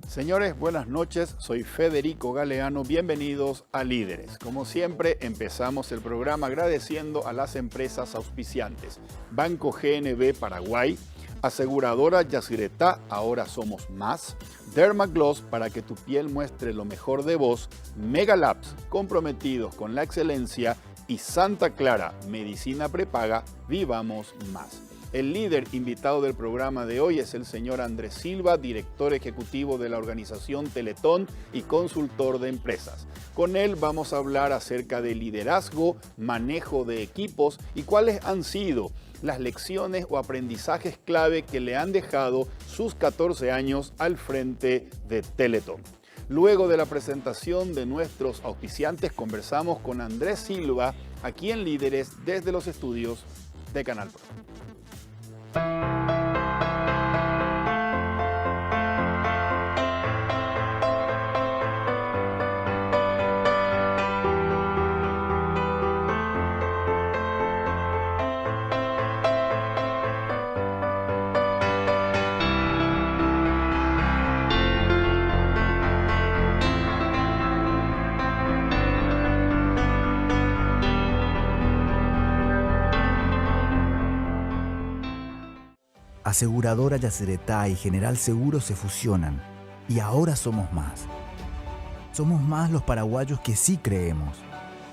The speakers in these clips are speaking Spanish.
Señores, buenas noches, soy Federico Galeano, bienvenidos a Líderes. Como siempre, empezamos el programa agradeciendo a las empresas auspiciantes. Banco GNB Paraguay, Aseguradora Yacyretá, ahora somos más, Dermagloss para que tu piel muestre lo mejor de vos, Megalabs, comprometidos con la excelencia, y Santa Clara, medicina prepaga, vivamos más. El líder invitado del programa de hoy es el señor Andrés Silva, director ejecutivo de la organización Teletón y consultor de empresas. Con él vamos a hablar acerca de liderazgo, manejo de equipos y cuáles han sido las lecciones o aprendizajes clave que le han dejado sus 14 años al frente de Teletón. Luego de la presentación de nuestros auspiciantes, conversamos con Andrés Silva, aquí en Líderes, desde los estudios de Canal Pro. Aseguradora Yacyretá y General Seguro se fusionan y ahora somos más. Somos más los paraguayos que sí creemos,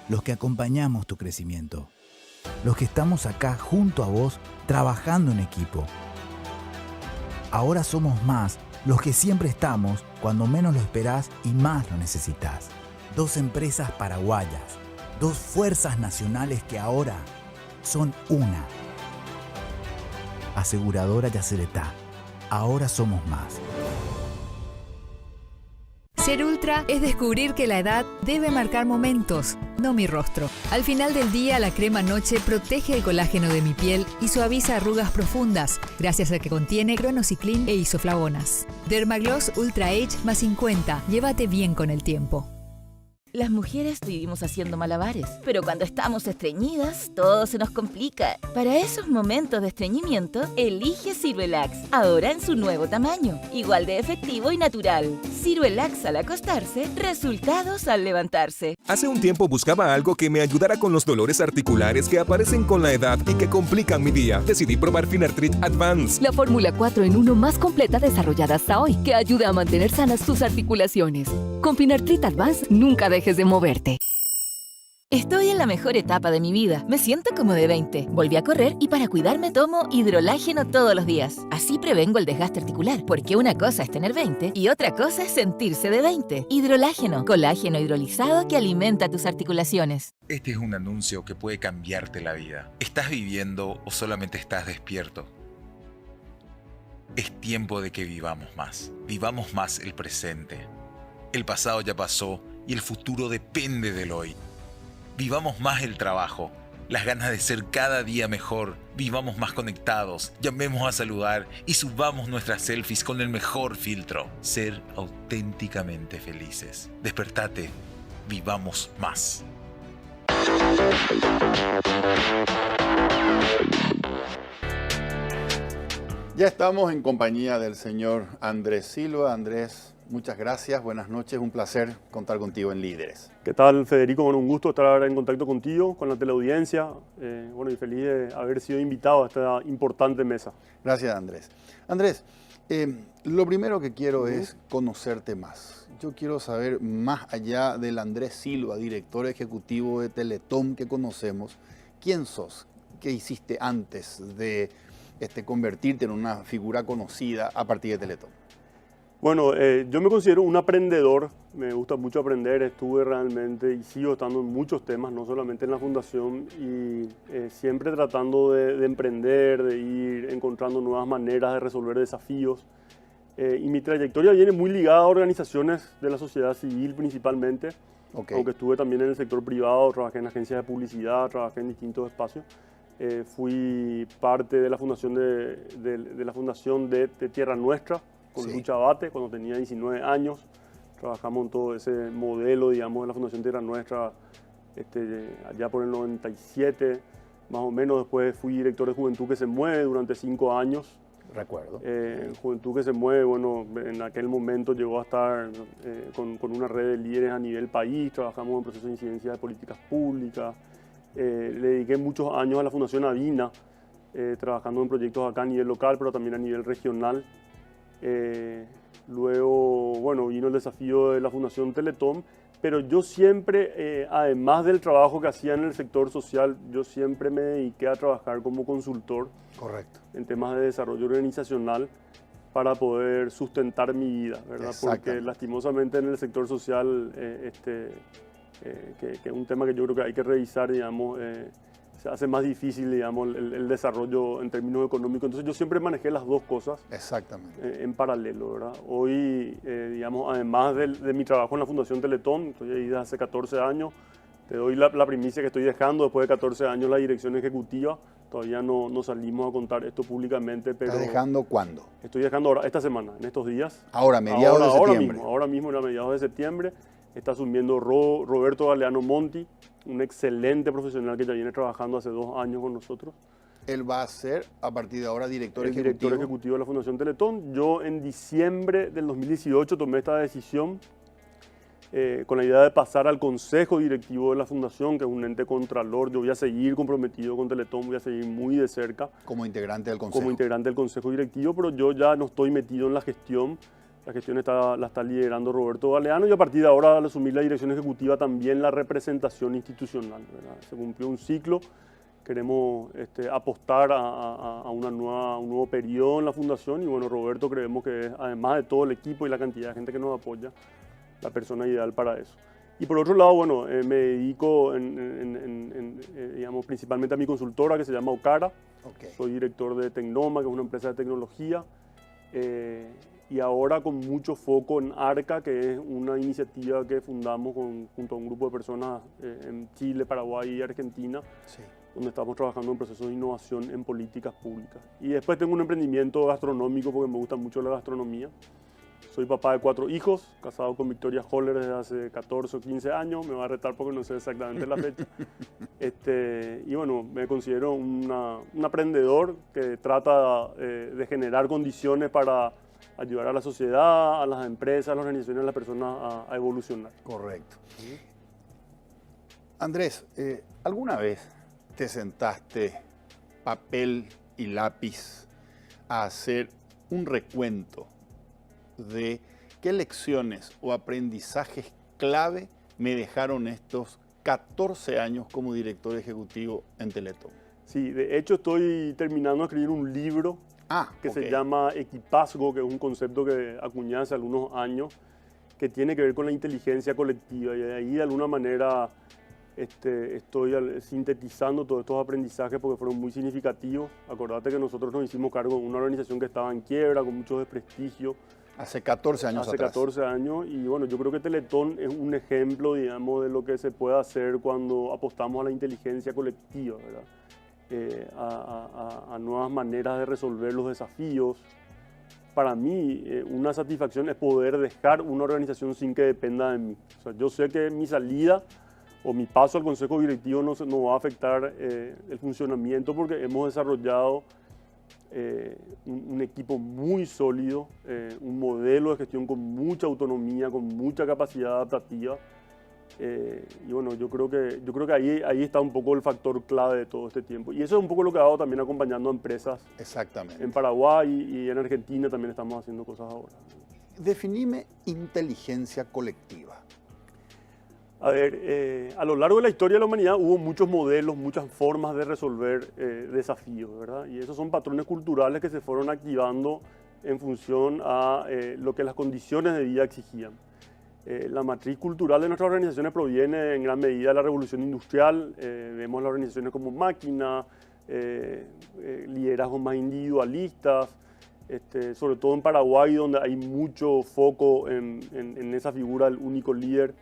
los que acompañamos tu crecimiento, los que estamos acá junto a vos trabajando en equipo. Ahora somos más los que siempre estamos cuando menos lo esperás y más lo necesitas. Dos empresas paraguayas, dos fuerzas nacionales que ahora son una. Aseguradora Yacyretá. Ahora somos más. Ser ultra es descubrir que la edad debe marcar momentos, no mi rostro. Al final del día, la crema noche protege el colágeno de mi piel y suaviza arrugas profundas, gracias a que contiene cronociclín e isoflavonas. Dermagloss Ultra Age más 50. Llévate bien con el tiempo. Las mujeres vivimos haciendo malabares, pero cuando estamos estreñidas, todo se nos complica. Para esos momentos de estreñimiento, elige Ciruelax, ahora en su nuevo tamaño, igual de efectivo y natural. Ciruelax al acostarse, resultados al levantarse. Hace un tiempo buscaba algo que me ayudara con los dolores articulares que aparecen con la edad y que complican mi día. Decidí probar Finartrit Advance. La fórmula 4 en 1 más completa desarrollada hasta hoy, que ayuda a mantener sanas tus articulaciones. Con Finartrit Advance, nunca dejes de moverte. Estoy en la mejor etapa de mi vida. Me siento como de 20. Volví a correr y para cuidarme tomo hidrolágeno todos los días. Así prevengo el desgaste articular, porque una cosa es tener 20 y otra cosa es sentirse de 20. Hidrolágeno, colágeno hidrolizado que alimenta tus articulaciones. Este es un anuncio que puede cambiarte la vida. ¿Estás viviendo o solamente estás despierto? Es tiempo de que vivamos más. Vivamos más el presente. El pasado ya pasó y el futuro depende del hoy. Vivamos más el trabajo, las ganas de ser cada día mejor. Vivamos más conectados, llamemos a saludar y subamos nuestras selfies con el mejor filtro. Ser auténticamente felices. Despertate, vivamos más. Ya estamos en compañía del señor Andrés Silva. Andrés, muchas gracias, buenas noches, un placer contar contigo en Líderes. ¿Qué tal, Federico? Bueno, un gusto estar ahora en contacto contigo, con la teleaudiencia, y feliz de haber sido invitado a esta importante mesa. Gracias, Andrés. Andrés, lo primero que quiero es conocerte más. Yo quiero saber, más allá del Andrés Silva, director ejecutivo de Teletón que conocemos, ¿quién sos? ¿Qué hiciste antes de convertirte en una figura conocida a partir de Teletón? Bueno, yo me considero un aprendedor, me gusta mucho aprender, estuve realmente y sigo estando en muchos temas, no solamente en la fundación, y siempre tratando de emprender, de ir encontrando nuevas maneras de resolver desafíos. Y mi trayectoria viene muy ligada a organizaciones de la sociedad civil principalmente, aunque estuve también en el sector privado, trabajé en agencias de publicidad, trabajé en distintos espacios. Fui parte de la fundación de Tierra Nuestra, con Lucha Abate, cuando tenía 19 años. Trabajamos en todo ese modelo, digamos, de la Fundación Tierra Nuestra, allá por el 97, más o menos. Después fui director de Juventud que se Mueve durante 5 años. Recuerdo. Juventud que se Mueve, bueno, en aquel momento llegó a estar con una red de líderes a nivel país. Trabajamos en procesos de incidencia de políticas públicas. Le dediqué muchos años a la Fundación Avina, trabajando en proyectos acá a nivel local, pero también a nivel regional. Luego, bueno, vino el desafío de la Fundación Teletón, pero yo siempre, además del trabajo que hacía en el sector social, yo siempre me dediqué a trabajar como consultor. Correcto. En temas de desarrollo organizacional para poder sustentar mi vida, ¿verdad? Porque lastimosamente en el sector social, que es un tema que yo creo que hay que revisar, digamos, se hace más difícil, digamos, el desarrollo en términos económicos. Entonces yo siempre manejé las dos cosas. Exactamente. En paralelo, ¿verdad? Hoy, digamos, además de mi trabajo en la Fundación Teletón, estoy ahí desde hace 14 años, te doy la primicia que estoy dejando después de 14 años la dirección ejecutiva. Todavía no salimos a contar esto públicamente, pero... ¿Estás dejando cuándo? Estoy dejando ahora, esta semana, en estos días. Ahora, mediados de septiembre. Ahora mismo, a mediados de septiembre. Está asumiendo Roberto Galeano Monti, un excelente profesional que ya viene trabajando hace 2 años con nosotros. Él va a ser, a partir de ahora, director director ejecutivo de la Fundación Teletón. Yo en diciembre del 2018 tomé esta decisión con la idea de pasar al consejo directivo de la Fundación, que es un ente contralor. Yo voy a seguir comprometido con Teletón, voy a seguir muy de cerca. Como integrante del consejo. Como integrante del consejo directivo, pero yo ya no estoy metido en la gestión. La gestión la está liderando Roberto Galeano y a partir de ahora, al asumir la dirección ejecutiva, también la representación institucional, ¿verdad? Se cumplió un ciclo, queremos apostar a un nuevo periodo en la Fundación y bueno, Roberto creemos que es, además de todo el equipo y la cantidad de gente que nos apoya, la persona ideal para eso. Y por otro lado, bueno, me dedico digamos, principalmente a mi consultora que se llama Ocara. Okay. Soy director de Tecnoma, que es una empresa de tecnología. Y ahora con mucho foco en ARCA, que es una iniciativa que fundamos junto a un grupo de personas en Chile, Paraguay y Argentina, sí, donde estamos trabajando en procesos de innovación en políticas públicas. Y después tengo un emprendimiento gastronómico porque me gusta mucho la gastronomía. Soy papá de 4 hijos, casado con Victoria Holler desde hace 14 o 15 años, me va a retar porque no sé exactamente la fecha. Y bueno, me considero un emprendedor que trata de generar condiciones para ayudar a la sociedad, a las empresas, a las organizaciones, a las personas a evolucionar. Correcto. ¿Sí? Andrés, ¿alguna vez te sentaste papel y lápiz a hacer un recuento de qué lecciones o aprendizajes clave me dejaron estos 14 años como director ejecutivo en Teletón? Sí, de hecho estoy terminando de escribir un libro que se llama Equipazgo, que es un concepto que acuñé hace algunos años, que tiene que ver con la inteligencia colectiva y de ahí de alguna manera estoy sintetizando todos estos aprendizajes porque fueron muy significativos. Acordate que nosotros nos hicimos cargo de una organización que estaba en quiebra, con mucho desprestigio. Hace 14 años atrás. Hace 14 años y bueno, yo creo que Teletón es un ejemplo, digamos, de lo que se puede hacer cuando apostamos a la inteligencia colectiva, ¿verdad? A nuevas maneras de resolver los desafíos. Para mí, una satisfacción es poder dejar una organización sin que dependa de mí. O sea, yo sé que mi salida o mi paso al consejo directivo no va a afectar el funcionamiento porque hemos desarrollado un equipo muy sólido, un modelo de gestión con mucha autonomía, con mucha capacidad adaptativa. Y bueno, yo creo que ahí está un poco el factor clave de todo este tiempo. Y eso es un poco lo que he dado también acompañando a empresas. Exactamente. En Paraguay y en Argentina también estamos haciendo cosas ahora. Definime inteligencia colectiva. A ver, a lo largo de la historia de la humanidad hubo muchos modelos, muchas formas de resolver desafíos, ¿verdad? Y esos son patrones culturales que se fueron activando en función a lo que las condiciones de vida exigían. La matriz cultural de nuestras organizaciones proviene en gran medida de la revolución industrial. Vemos las organizaciones como máquina, liderazgos más individualistas, sobre todo en Paraguay, donde hay mucho foco en esa figura del único líder.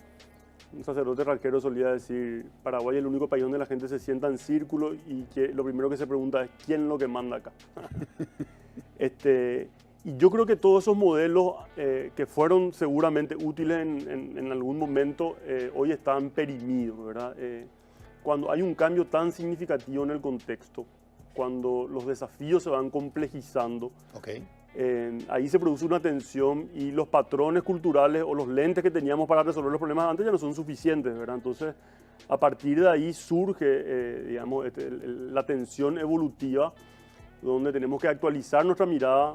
Un sacerdote ranquero solía decir, Paraguay es el único país donde la gente se sienta en círculo y que lo primero que se pregunta es, ¿quién es lo que manda acá? Y yo creo que todos esos modelos que fueron seguramente útiles en algún momento, hoy están perimidos, ¿verdad? Cuando hay un cambio tan significativo en el contexto, cuando los desafíos se van complejizando, ahí se produce una tensión y los patrones culturales o los lentes que teníamos para resolver los problemas antes ya no son suficientes, ¿verdad? Entonces, a partir de ahí surge, digamos, la tensión evolutiva, donde tenemos que actualizar nuestra mirada,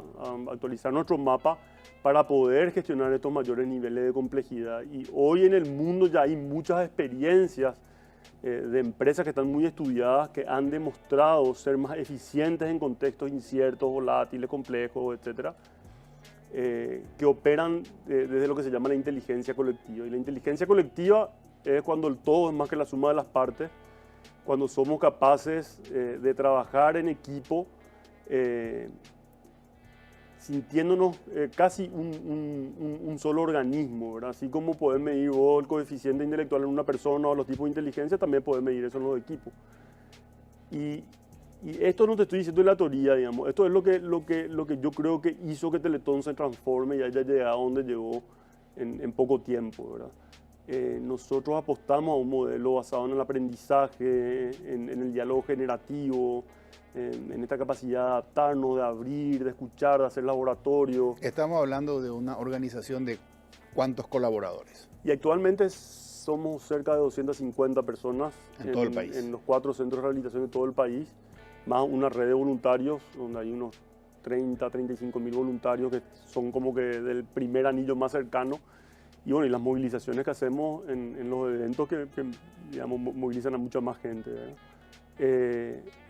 actualizar nuestro mapa para poder gestionar estos mayores niveles de complejidad. Y hoy en el mundo ya hay muchas experiencias de empresas que están muy estudiadas, que han demostrado ser más eficientes en contextos inciertos, volátiles, complejos, etcétera, que operan desde lo que se llama la inteligencia colectiva. Y la inteligencia colectiva es cuando el todo es más que la suma de las partes, cuando somos capaces de trabajar en equipo, sintiéndonos casi un solo organismo, ¿verdad? Así como poder medir vos el coeficiente intelectual en una persona o los tipos de inteligencia, también poder medir eso en los equipos. Y esto no te estoy diciendo de la teoría, digamos, esto es lo que yo creo que hizo que Teletón se transforme y haya llegado a donde llegó en poco tiempo, ¿verdad? Nosotros apostamos a un modelo basado en el aprendizaje, en el diálogo generativo, en esta capacidad de adaptarnos, de abrir, de escuchar, de hacer laboratorio. Estamos hablando de una organización de ¿cuántos colaboradores? Y actualmente somos cerca de 250 personas en todo el país, en los 4 centros de rehabilitación de todo el país, más una red de voluntarios, donde hay unos 35 mil voluntarios que son como que del primer anillo más cercano. Y bueno, y las movilizaciones que hacemos en los eventos que digamos, movilizan a mucha más gente, ¿verdad?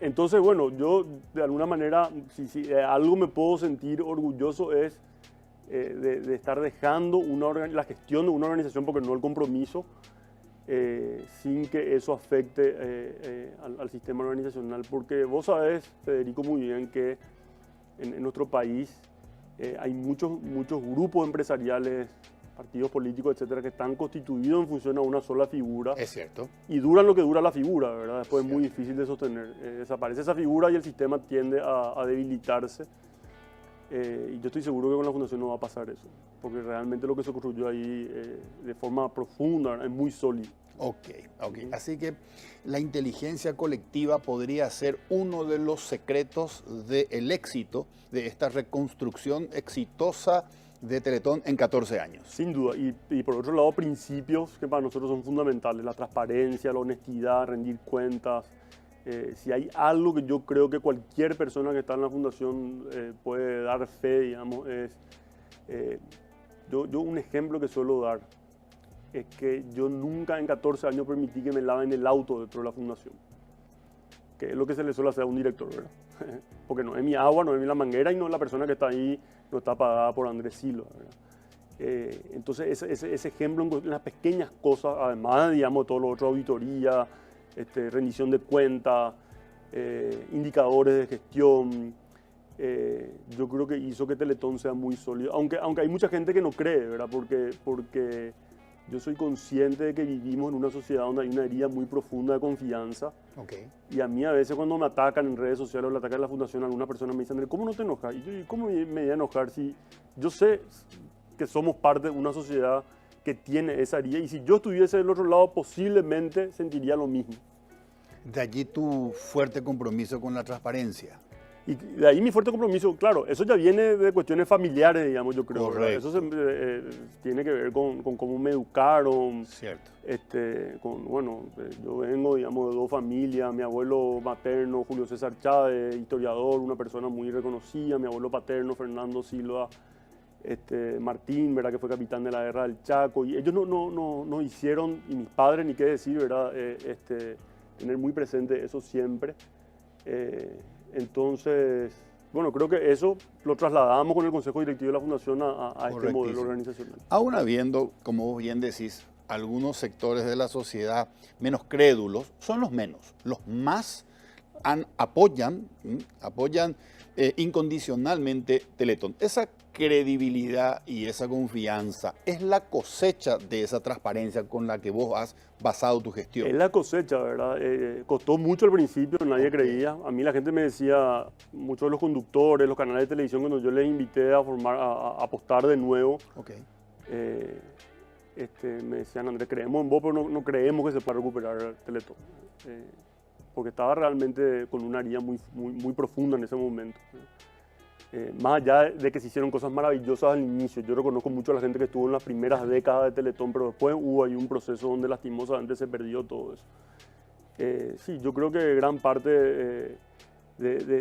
Entonces, bueno, yo de alguna manera, si algo me puedo sentir orgulloso es de estar dejando la gestión de una organización, porque no el compromiso, sin que eso afecte al sistema organizacional. Porque vos sabés, Federico, muy bien que en nuestro país hay muchos grupos empresariales, partidos políticos, etcétera, que están constituidos en función a una sola figura. Es cierto. Y duran lo que dura la figura, ¿verdad? Después es muy difícil de sostener. Desaparece esa figura y el sistema tiende a debilitarse. Y yo estoy seguro que con la Fundación no va a pasar eso, porque realmente lo que se construyó ahí de forma profunda es muy sólido. Ok. Así que la inteligencia colectiva podría ser uno de los secretos del éxito de esta reconstrucción exitosa de Teletón en 14 años. Sin duda, y por otro lado, principios que para nosotros son fundamentales: la transparencia, la honestidad, rendir cuentas. Si hay algo que yo creo que cualquier persona que está en la Fundación puede dar fe, digamos, es... yo un ejemplo que suelo dar es que yo nunca en 14 años permití que me laven el auto dentro de la Fundación, que es lo que se le suele hacer a un director, ¿verdad? Porque no es mi agua, no es la manguera y no es la persona que está ahí, no está pagada por Andrés Silva, ¿verdad? Entonces ese ejemplo en las pequeñas cosas, además, digamos, todo lo otro, auditoría, rendición de cuentas, indicadores de gestión, yo creo que hizo que Teletón sea muy sólido, aunque hay mucha gente que no cree, ¿verdad? Porque yo soy consciente de que vivimos en una sociedad donde hay una herida muy profunda de confianza. Y a mí a veces cuando me atacan en redes sociales o le atacan a la Fundación, algunas personas me dicen, ¿cómo no te enojas? Y yo, ¿cómo me voy a enojar si yo sé que somos parte de una sociedad que tiene esa herida? Y si yo estuviese del otro lado, posiblemente sentiría lo mismo. De allí tu fuerte compromiso con la transparencia. Y de ahí mi fuerte compromiso, claro, eso ya viene de cuestiones familiares, digamos, yo creo. Eso tiene que ver con cómo me educaron. Cierto. Yo vengo, digamos, de 2 familias. Mi abuelo materno, Julio César Chávez, historiador, una persona muy reconocida. Mi abuelo paterno, Fernando Silva Martín, ¿verdad? Que fue capitán de la Guerra del Chaco. Y ellos no hicieron, y mis padres, ni qué decir, ¿verdad? Tener muy presente eso siempre. Entonces, bueno, creo que eso lo trasladamos con el Consejo Directivo de la Fundación a este modelo organizacional. Aún habiendo, como vos bien decís, algunos sectores de la sociedad menos crédulos, son los menos. Los más apoyan incondicionalmente Teletón. Esa credibilidad y esa confianza es la cosecha de esa transparencia con la que vos has basado tu gestión. Es la cosecha, ¿verdad? Costó mucho al principio, nadie creía. A mí la gente me decía, muchos de los conductores, los canales de televisión, cuando yo les invité a apostar de nuevo, me decían, Andrés, creemos en vos, pero no creemos que se pueda recuperar Teletón. Porque estaba realmente con una herida muy profunda en ese momento. Más allá de que se hicieron cosas maravillosas al inicio, yo reconozco mucho a la gente que estuvo en las primeras décadas de Teletón, pero después hubo ahí un proceso donde lastimosamente se perdió todo eso. Sí, yo creo que gran parte,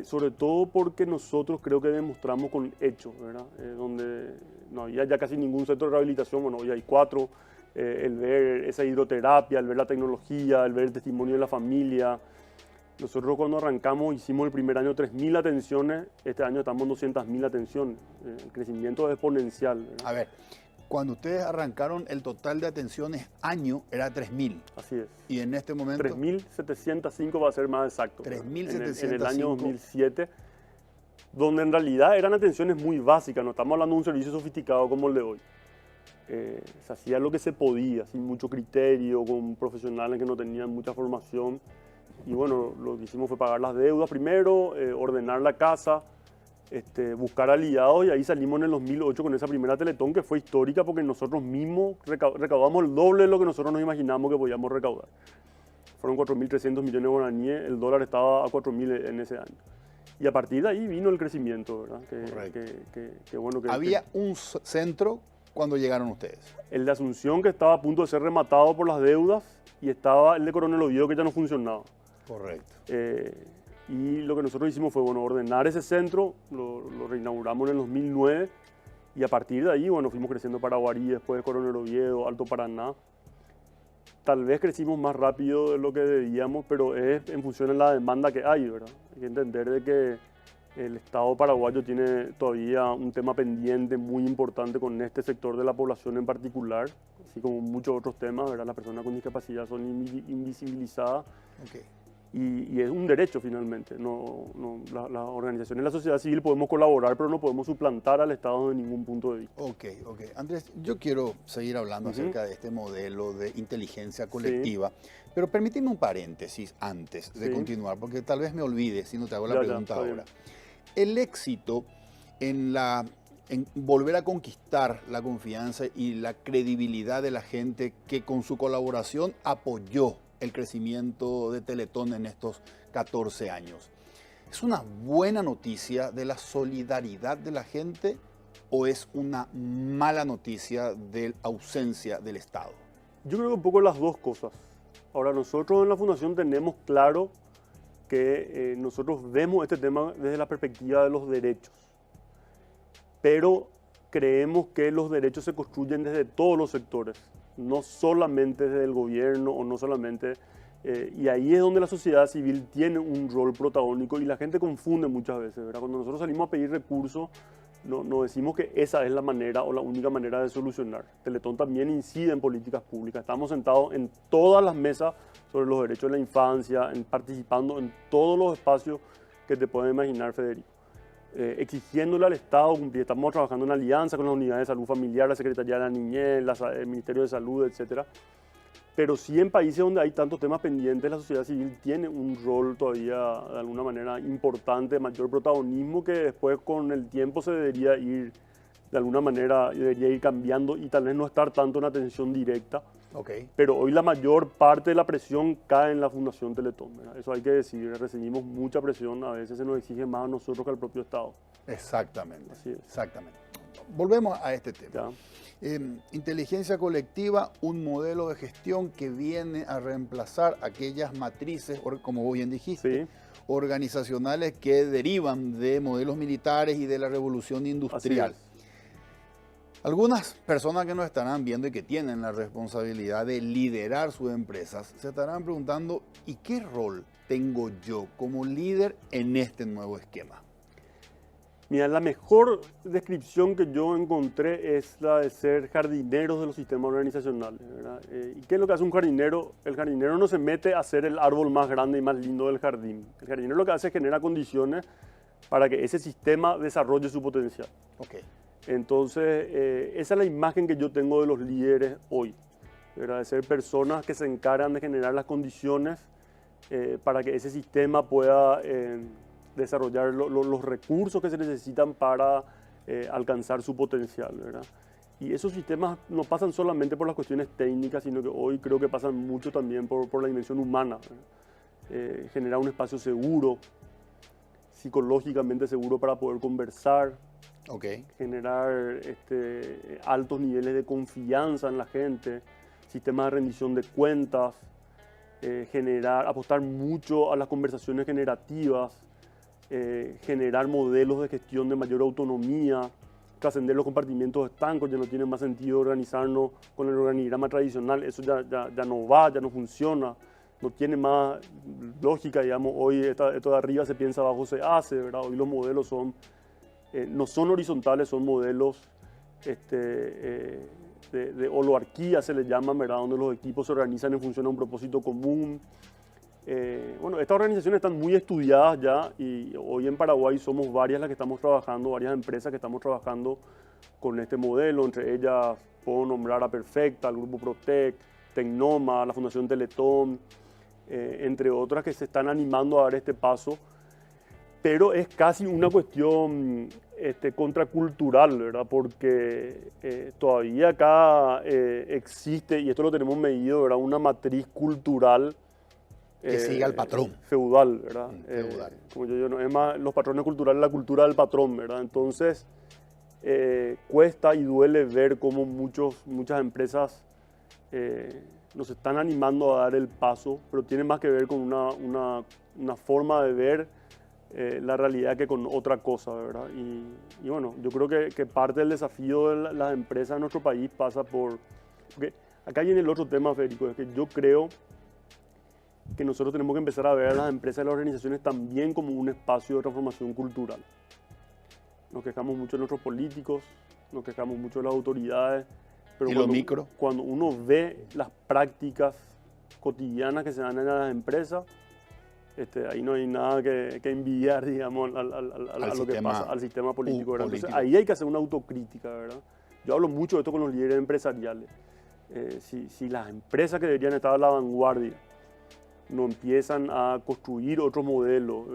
sobre todo porque nosotros creo que demostramos con hechos, ¿verdad? Donde no había ya casi ningún centro de rehabilitación, bueno, hoy hay 4, el ver esa hidroterapia, el ver la tecnología, el ver el testimonio de la familia. Nosotros cuando arrancamos hicimos el primer año 3.000 atenciones, este año estamos en 200.000 atenciones. El crecimiento es exponencial, ¿verdad? A ver, cuando ustedes arrancaron el total de atenciones año era 3.000. Así es. Y en este momento... 3.705 va a ser más exacto. 3.705. En el año 2007, donde en realidad eran atenciones muy básicas, no estamos hablando de un servicio sofisticado como el de hoy. Se hacía lo que se podía, sin mucho criterio, con profesionales que no tenían mucha formación. Y bueno, lo que hicimos fue pagar las deudas primero, ordenar la casa, buscar aliados, y ahí salimos en el 2008 con esa primera Teletón que fue histórica porque nosotros mismos recaudamos el doble de lo que nosotros nos imaginamos que podíamos recaudar. Fueron 4.300 millones de guaraníes, el dólar estaba a 4.000 en ese año. Y a partir de ahí vino el crecimiento, ¿verdad? Había un centro cuando llegaron ustedes. El de Asunción, que estaba a punto de ser rematado por las deudas, y estaba el de Coronel Oviedo, que ya no funcionaba. Correcto. Y lo que nosotros hicimos fue, ordenar ese centro, lo reinauguramos en el 2009, y a partir de ahí, fuimos creciendo Paraguarí, después Coronel Oviedo, Alto Paraná. Tal vez crecimos más rápido de lo que debíamos, pero es en función de la demanda que hay, ¿verdad? Hay que entender de que el Estado paraguayo tiene todavía un tema pendiente muy importante con este sector de la población en particular, así como muchos otros temas, ¿verdad? Las personas con discapacidad son invisibilizadas. Okay. Y es un derecho finalmente. Las organizaciones de la sociedad civil podemos colaborar, pero no podemos suplantar al Estado de ningún punto de vista. Ok. Andrés, yo quiero seguir hablando acerca de este modelo de inteligencia colectiva, pero permíteme un paréntesis antes de continuar, porque tal vez me olvide si no te hago la pregunta ahora. El éxito en volver a conquistar la confianza y la credibilidad de la gente que con su colaboración apoyó el crecimiento de Teletón en estos 14 años. ¿Es una buena noticia de la solidaridad de la gente o es una mala noticia de la ausencia del Estado? Yo creo que un poco las dos cosas. Ahora, nosotros en la Fundación tenemos claro que nosotros vemos este tema desde la perspectiva de los derechos, pero creemos que los derechos se construyen desde todos los sectores, no solamente desde el gobierno o no solamente... y ahí es donde la sociedad civil tiene un rol protagónico y la gente confunde muchas veces, ¿verdad? Cuando nosotros salimos a pedir recursos, no decimos que esa es la manera o la única manera de solucionar. Teletón también incide en políticas públicas. Estamos sentados en todas las mesas sobre los derechos de la infancia, participando en todos los espacios que te pueden imaginar, Federico. Exigiéndole al Estado cumplir. Estamos trabajando en alianza con las unidades de salud familiar, la Secretaría de la Niñez, el Ministerio de Salud, etc. Pero sí en países donde hay tantos temas pendientes, la sociedad civil tiene un rol todavía de alguna manera importante, mayor protagonismo, que después con el tiempo se debería ir, de alguna manera, debería ir cambiando y tal vez no estar tanto en atención directa. Okay. Pero hoy la mayor parte de la presión cae en la Fundación Teletón, ¿verdad? Eso hay que decir, recibimos mucha presión, a veces se nos exige más a nosotros que al propio Estado. Exactamente. Así es. Exactamente. Volvemos a este tema. Inteligencia colectiva, un modelo de gestión que viene a reemplazar aquellas matrices, como vos bien dijiste, organizacionales que derivan de modelos militares y de la revolución industrial. Algunas personas que nos estarán viendo y que tienen la responsabilidad de liderar sus empresas se estarán preguntando, ¿y qué rol tengo yo como líder en este nuevo esquema? Mira, la mejor descripción que yo encontré es la de ser jardineros de los sistemas organizacionales, ¿verdad? ¿Y qué es lo que hace un jardinero? El jardinero no se mete a hacer el árbol más grande y más lindo del jardín. El jardinero lo que hace es genera condiciones para que ese sistema desarrolle su potencial. Ok. Entonces, esa es la imagen que yo tengo de los líderes hoy, ¿verdad? De ser personas que se encargan de generar las condiciones para que ese sistema pueda desarrollar los recursos que se necesitan para alcanzar su potencial, ¿verdad? Y esos sistemas no pasan solamente por las cuestiones técnicas, sino que hoy creo que pasan mucho también por la dimensión humana, generar un espacio seguro, psicológicamente seguro para poder conversar, Okay. generar altos niveles de confianza en la gente, sistemas de rendición de cuentas, apostar mucho a las conversaciones generativas, generar modelos de gestión de mayor autonomía, trascender los compartimientos estancos. Ya no tiene más sentido organizarnos con el organigrama tradicional, eso ya no va, ya no funciona, no tiene más lógica, digamos. Hoy esto de arriba se piensa, abajo se hace, ¿verdad? Hoy los modelos no son horizontales, son modelos de oligarquía, se les llama, ¿verdad? Donde los equipos se organizan en función a un propósito común. Bueno, estas organizaciones están muy estudiadas ya, y hoy en Paraguay somos varias las que estamos trabajando, varias empresas que estamos trabajando con este modelo. Entre ellas puedo nombrar a Perfecta, al Grupo Protec, Tecnoma, la Fundación Teletón, entre otras que se están animando a dar este paso. Pero es casi una cuestión contracultural, ¿verdad? Porque todavía acá existe, y esto lo tenemos medido, ¿verdad?, una matriz cultural que siga el patrón. Feudal, ¿verdad? Feudal. Como yo no, es más, los patrones culturales, la cultura del patrón, ¿verdad? Entonces, cuesta y duele ver cómo muchas empresas nos están animando a dar el paso, pero tiene más que ver con una forma de ver la realidad que con otra cosa, ¿verdad? Y bueno, yo creo que parte del desafío de las empresas en nuestro país pasa por... Porque acá viene el otro tema, Federico, es que yo creo que nosotros tenemos que empezar a ver a las empresas y las organizaciones también como un espacio de transformación cultural. Nos quejamos mucho de nuestros políticos, nos quejamos mucho de las autoridades, pero ¿y lo micro? Cuando uno ve las prácticas cotidianas que se dan en las empresas, ahí no hay nada que envidiar, digamos, a lo que pasa, al sistema político, ¿verdad? Entonces, ahí hay que hacer una autocrítica, ¿verdad? Yo hablo mucho de esto con los líderes empresariales. Si las empresas que deberían estar a la vanguardia no empiezan a construir otros modelos,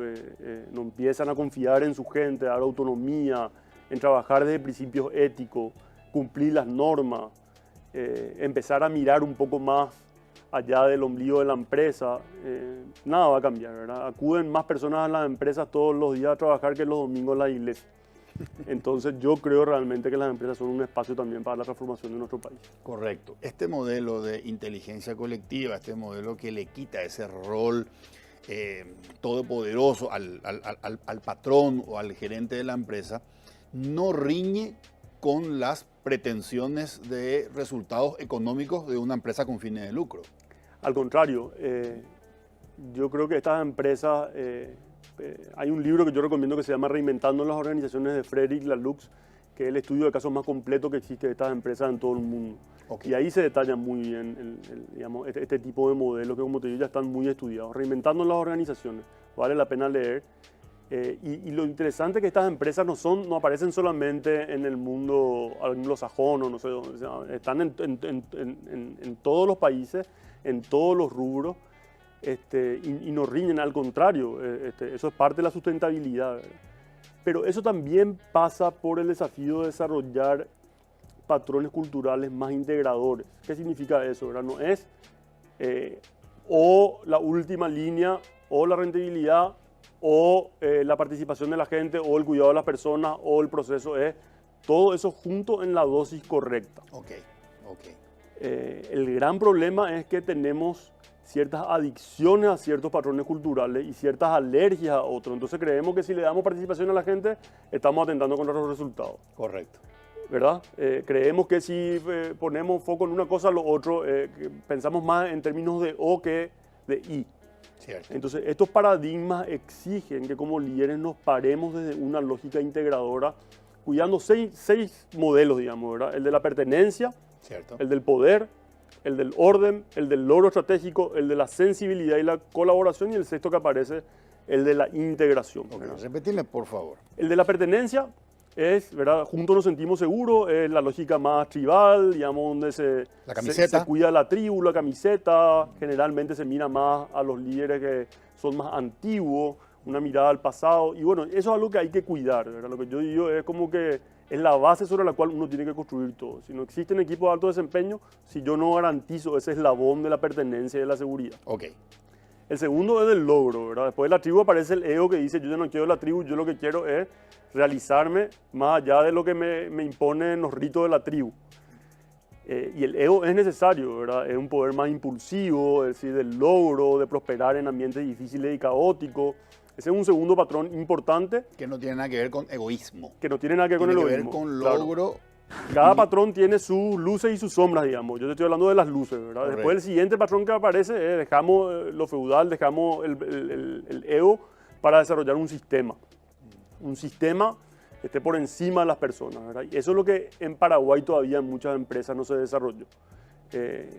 no empiezan a confiar en su gente, a dar autonomía, en trabajar desde principios éticos, cumplir las normas, empezar a mirar un poco más allá del ombligo de la empresa, nada va a cambiar, ¿verdad? Acuden más personas a las empresas todos los días a trabajar que los domingos en la iglesia. Entonces yo creo realmente que las empresas son un espacio también para la transformación de nuestro país. Correcto. Este modelo de inteligencia colectiva, este modelo que le quita ese rol todopoderoso al patrón o al gerente de la empresa, no riñe con las pretensiones de resultados económicos de una empresa con fines de lucro. Al contrario, yo creo que estas empresas... hay un libro que yo recomiendo que se llama Reinventando las Organizaciones, de Frederick Laloux, que es el estudio de casos más completo que existe de estas empresas en todo el mundo. Okay. Y ahí se detalla muy bien digamos, este tipo de modelos que, como te digo, ya están muy estudiados. Reinventando las Organizaciones, vale la pena leer. Y lo interesante es que estas empresas no aparecen solamente en el mundo anglosajón o no sé dónde, o sea, están en todos los países, en todos los rubros. Y no riñen, al contrario, eso es parte de la sustentabilidad, ¿verdad? Pero eso también pasa por el desafío de desarrollar patrones culturales más integradores. ¿Qué significa eso, verdad? No es o la última línea, o la rentabilidad, o la participación de la gente, o el cuidado de las personas, o el proceso, es todo eso junto en la dosis correcta. Okay. El gran problema es que tenemos ciertas adicciones a ciertos patrones culturales y ciertas alergias a otros. Entonces creemos que si le damos participación a la gente, estamos atentando contra los resultados. Correcto. ¿Verdad? Creemos que si ponemos foco en una cosa, lo otro, pensamos más en términos de O que de I. Cierto. Entonces estos paradigmas exigen que como líderes nos paremos desde una lógica integradora, cuidando seis modelos, digamos, ¿verdad? El de la pertenencia, cierto, el del poder, el del orden, el del logro estratégico, el de la sensibilidad y la colaboración, y el sexto que aparece el de la integración. Ok, repetime, por favor. El de la pertenencia es, ¿verdad? Juntos nos sentimos seguros, es la lógica más tribal, digamos, donde La camiseta. se cuida la tribu, la camiseta. Generalmente se mira más a los líderes que son más antiguos, una mirada al pasado. Y bueno, eso es algo que hay que cuidar, ¿verdad? Lo que yo digo es como que es la base sobre la cual uno tiene que construir todo. Si no existen equipos de alto desempeño, si yo no garantizo ese eslabón de la pertenencia y de la seguridad. Ok. El segundo es el logro, ¿verdad? Después de la tribu aparece el ego que dice, yo ya no quiero la tribu, yo lo que quiero es realizarme más allá de lo que me imponen los ritos de la tribu. Y el ego es necesario, ¿verdad? Es un poder más impulsivo, es decir, del logro, de prosperar en ambientes difíciles y caóticos. Ese es un segundo patrón importante. Que no tiene nada que ver con egoísmo. Que no tiene nada que ver con el Tiene que egoísmo. ver con Claro. logro. Cada patrón tiene sus luces y sus sombras, digamos. Yo te estoy hablando de las luces, ¿verdad? Correcto. Después el siguiente patrón que aparece es dejamos lo feudal, dejamos el ego para desarrollar un sistema. Un sistema que esté por encima de las personas, ¿verdad? Y eso es lo que en Paraguay todavía en muchas empresas no se desarrolló.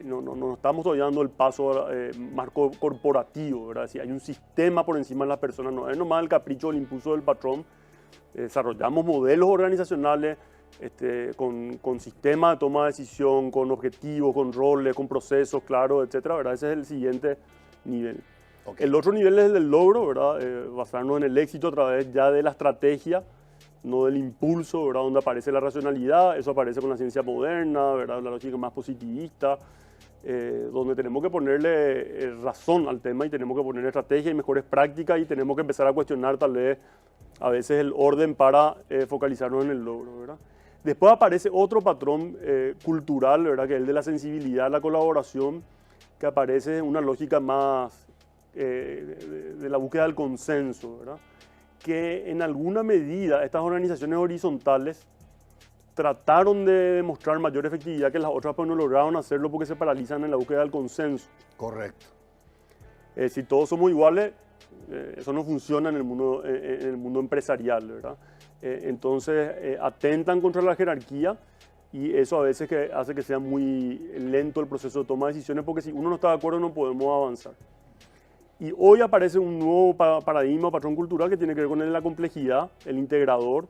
No estamos todavía dando el paso marco corporativo, ¿verdad? Si hay un sistema por encima de las personas, no es nomás el capricho o el impulso del patrón. Desarrollamos modelos organizacionales con sistemas de toma de decisión, con objetivos, con roles, con procesos claros, etcétera, ¿verdad? Ese es el siguiente nivel. Okay. El otro nivel es el del logro, ¿verdad? Basarnos en el éxito a través ya de la estrategia, no del impulso, ¿verdad? Donde aparece la racionalidad, eso aparece con la ciencia moderna, ¿verdad? La lógica más positivista, donde tenemos que ponerle razón al tema y tenemos que poner estrategia y mejores prácticas y tenemos que empezar a cuestionar tal vez a veces el orden para focalizarnos en el logro, ¿verdad? Después aparece otro patrón cultural, ¿verdad? Que es el de la sensibilidad, la colaboración, que aparece en una lógica más de la búsqueda del consenso, ¿verdad? Que en alguna medida estas organizaciones horizontales trataron de demostrar mayor efectividad que las otras, pero no lograron hacerlo porque se paralizan en la búsqueda del consenso. Correcto. Si todos somos iguales, eso no funciona en el mundo empresarial, ¿verdad? Entonces atentan contra la jerarquía y eso a veces hace que sea muy lento el proceso de toma de decisiones porque si uno no está de acuerdo no podemos avanzar. Y hoy aparece un nuevo paradigma, patrón cultural que tiene que ver con la complejidad, el integrador,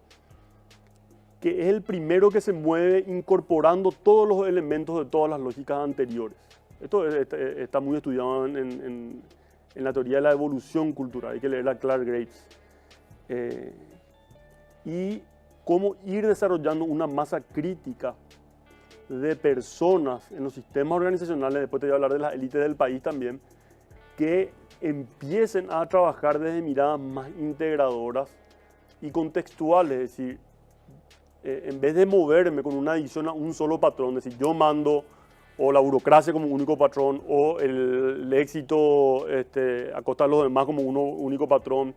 que es el primero que se mueve incorporando todos los elementos de todas las lógicas anteriores. Esto está muy estudiado en la teoría de la evolución cultural, hay que leer a Clark Graves. Y cómo ir desarrollando una masa crítica de personas en los sistemas organizacionales, después te voy a hablar de las élites del país también, que empiecen a trabajar desde miradas más integradoras y contextuales, es decir, en vez de moverme con una adicción a un solo patrón, es decir, yo mando o la burocracia como único patrón o el éxito a costa de los demás como único patrón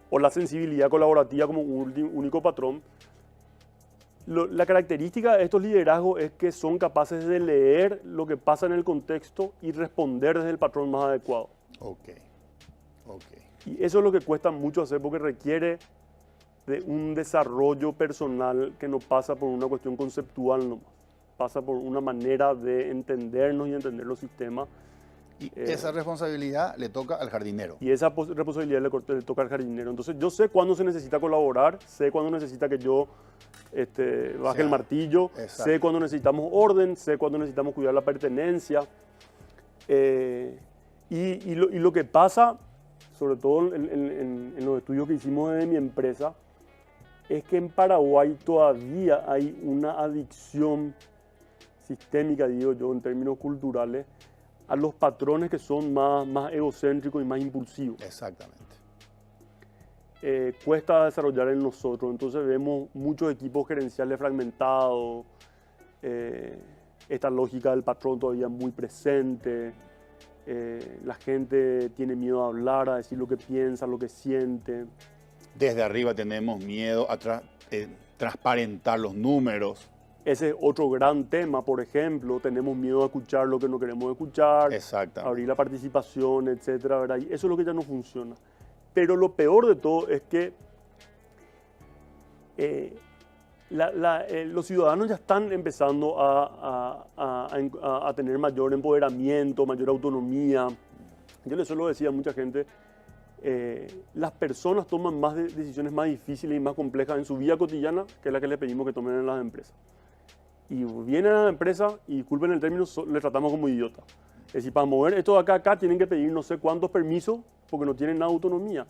o la sensibilidad colaborativa como único patrón. La característica de estos liderazgos es que son capaces de leer lo que pasa en el contexto y responder desde el patrón más adecuado. Ok. Y eso es lo que cuesta mucho hacer porque requiere de un desarrollo personal que no pasa por una cuestión conceptual nomás. Pasa por una manera de entendernos y entender los sistemas. Y esa responsabilidad le toca al jardinero. Y esa responsabilidad le toca al jardinero. Entonces yo sé cuándo se necesita colaborar, sé cuándo necesita que yo baje el martillo, exacto. Sé cuándo necesitamos orden, sé cuándo necesitamos cuidar la pertenencia. Y lo que pasa, sobre todo en los estudios que hicimos desde mi empresa, es que en Paraguay todavía hay una adicción sistémica, digo yo, en términos culturales, a los patrones que son más egocéntricos y más impulsivos. Exactamente. Cuesta desarrollar en nosotros, entonces vemos muchos equipos gerenciales fragmentados, esta lógica del patrón todavía muy presente, la gente tiene miedo a hablar, a decir lo que piensa, lo que siente. Desde arriba tenemos miedo a transparentar los números. Ese es otro gran tema, por ejemplo, tenemos miedo a escuchar lo que no queremos escuchar, abrir la participación, etcétera, ¿verdad? Y eso es lo que ya no funciona. Pero lo peor de todo es que los ciudadanos ya están empezando a tener mayor empoderamiento, mayor autonomía. Yo le suelo decir a mucha gente, las personas toman más decisiones más difíciles y más complejas en su vida cotidiana que la que le pedimos que tomen en las empresas. Y vienen a la empresa y, disculpen el término, le tratamos como idiota. Es decir, para mover esto de acá a acá tienen que pedir no sé cuántos permisos porque no tienen autonomía.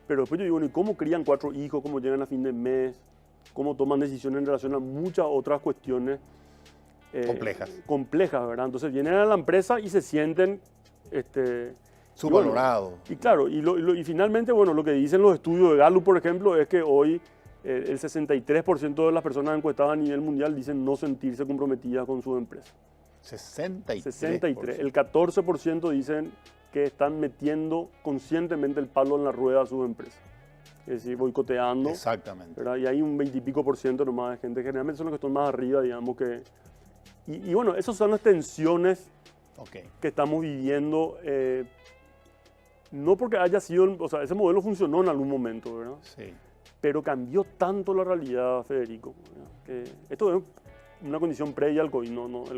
Pero después yo digo, ¿y cómo crían 4 hijos? ¿Cómo llegan a fin de mes? ¿Cómo toman decisiones en relación a muchas otras cuestiones complejas, ¿verdad? Entonces vienen a la empresa y se sienten subvalorados. Y claro, y finalmente, bueno, lo que dicen los estudios de Gallup, por ejemplo, es que hoy el 63% de las personas encuestadas a nivel mundial dicen no sentirse comprometidas con su empresa. 63%. El 14% dicen que están metiendo conscientemente el palo en la rueda a sus empresas. Es decir, boicoteando. Exactamente. ¿Verdad? Y hay un 20 y pico por ciento nomás de gente. Generalmente son los que están más arriba, digamos que... Y bueno, esas son las tensiones que estamos viviendo. No porque haya sido... O sea, ese modelo funcionó en algún momento, ¿verdad? Sí. Pero cambió tanto la realidad, Federico, ¿verdad? Que esto es una condición previa al COVID.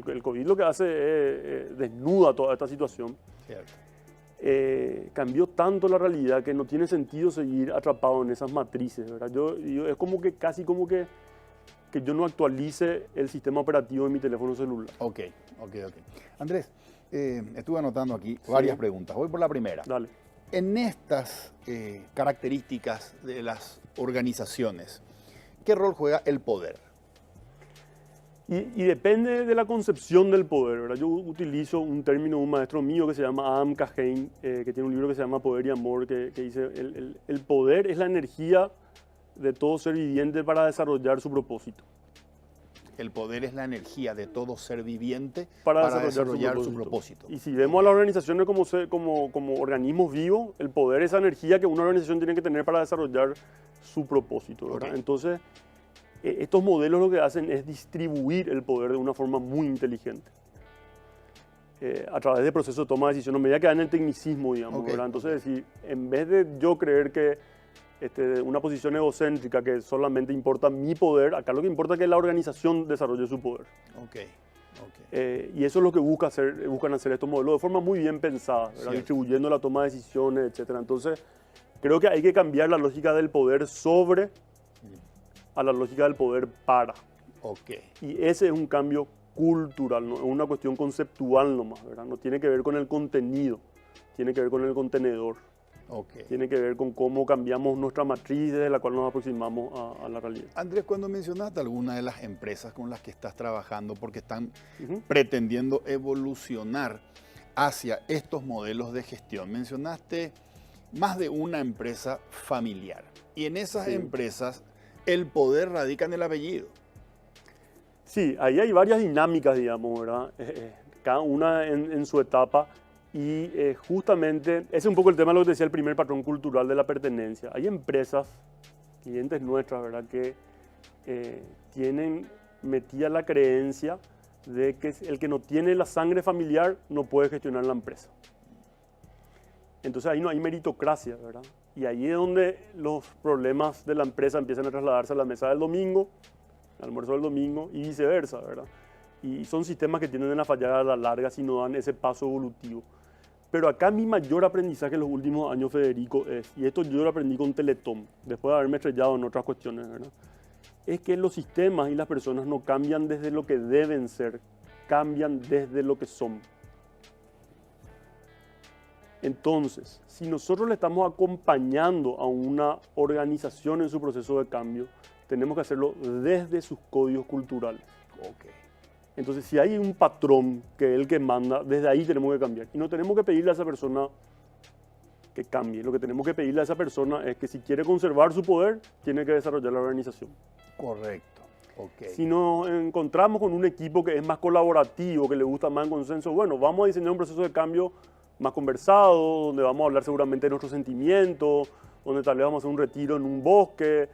El COVID lo que hace es desnuda toda esta situación. Cierto. Cambió tanto la realidad que no tiene sentido seguir atrapado en esas matrices, ¿verdad? Es como que casi como que yo no actualice el sistema operativo de mi teléfono celular. Ok. Andrés, estuve anotando aquí varias preguntas. Voy por la primera. Dale. En estas características de las organizaciones, ¿qué rol juega el poder? Y depende de la concepción del poder, ¿verdad? Yo utilizo un término de un maestro mío que se llama Adam Kahane, que tiene un libro que se llama Poder y Amor, que dice, el poder es la energía de todo ser viviente para desarrollar su propósito. El poder es la energía de todo ser viviente para desarrollar su propósito. Y si vemos a las organizaciones como organismos vivos, el poder es esa energía que una organización tiene que tener para desarrollar su propósito, ¿verdad? Entonces, estos modelos lo que hacen es distribuir el poder de una forma muy inteligente. A través de procesos de toma de decisiones, no me voy a quedar en el tecnicismo, digamos, ¿verdad? Entonces, en vez de yo creer que una posición egocéntrica que solamente importa mi poder, acá lo que importa es que la organización desarrolle su poder. Y eso es lo que buscan hacer estos modelos de forma muy bien pensada, ¿verdad? Distribuyendo la toma de decisiones, etc. Entonces, creo que hay que cambiar la lógica del poder sobre a la lógica del poder para. Y ese es un cambio cultural, no es una cuestión conceptual nomás, ¿verdad? No tiene que ver con el contenido, tiene que ver con el contenedor. Tiene que ver con cómo cambiamos nuestra matriz desde la cual nos aproximamos a la realidad. Andrés, cuando mencionaste algunas de las empresas con las que estás trabajando porque están pretendiendo evolucionar hacia estos modelos de gestión, mencionaste más de una empresa familiar. Y en esas empresas el poder radica en el apellido. Sí, ahí hay varias dinámicas, digamos, ¿verdad? Cada una en su etapa. Y justamente, ese es un poco el tema de lo que decía el primer patrón cultural de la pertenencia. Hay empresas, clientes nuestras, ¿verdad?, que tienen metida la creencia de que el que no tiene la sangre familiar no puede gestionar la empresa. Entonces ahí no hay meritocracia, ¿verdad? Y ahí es donde los problemas de la empresa empiezan a trasladarse a la mesa del domingo, al almuerzo del domingo y viceversa, ¿verdad? Y son sistemas que tienden a fallar a la larga si no dan ese paso evolutivo. Pero acá mi mayor aprendizaje en los últimos años, Federico, y esto yo lo aprendí con Teletón, después de haberme estrellado en otras cuestiones, ¿verdad?, es que los sistemas y las personas no cambian desde lo que deben ser, cambian desde lo que son. Entonces, si nosotros le estamos acompañando a una organización en su proceso de cambio, tenemos que hacerlo desde sus códigos culturales. Entonces, si hay un patrón que es el que manda, desde ahí tenemos que cambiar. Y no tenemos que pedirle a esa persona que cambie. Lo que tenemos que pedirle a esa persona es que si quiere conservar su poder, tiene que desarrollar la organización. Correcto. Si nos encontramos con un equipo que es más colaborativo, que le gusta más en consenso, bueno, vamos a diseñar un proceso de cambio más conversado, donde vamos a hablar seguramente de nuestros sentimientos, donde tal vez vamos a hacer un retiro en un bosque.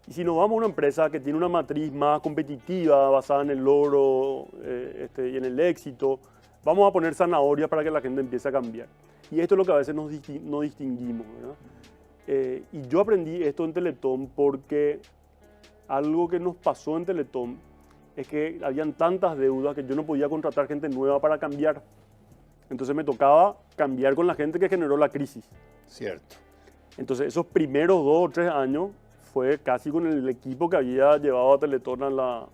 Y si nos vamos a una empresa que tiene una matriz más competitiva, basada en el logro y en el éxito, vamos a poner zanahorias para que la gente empiece a cambiar. Y esto es lo que a veces no distinguimos, ¿verdad? Y yo aprendí esto en Teletón porque algo que nos pasó en Teletón es que habían tantas deudas que yo no podía contratar gente nueva para cambiar. Entonces me tocaba cambiar con la gente que generó la crisis. Cierto. Entonces esos primeros 2 o 3 años fue casi con el equipo que había llevado a Teletón a la...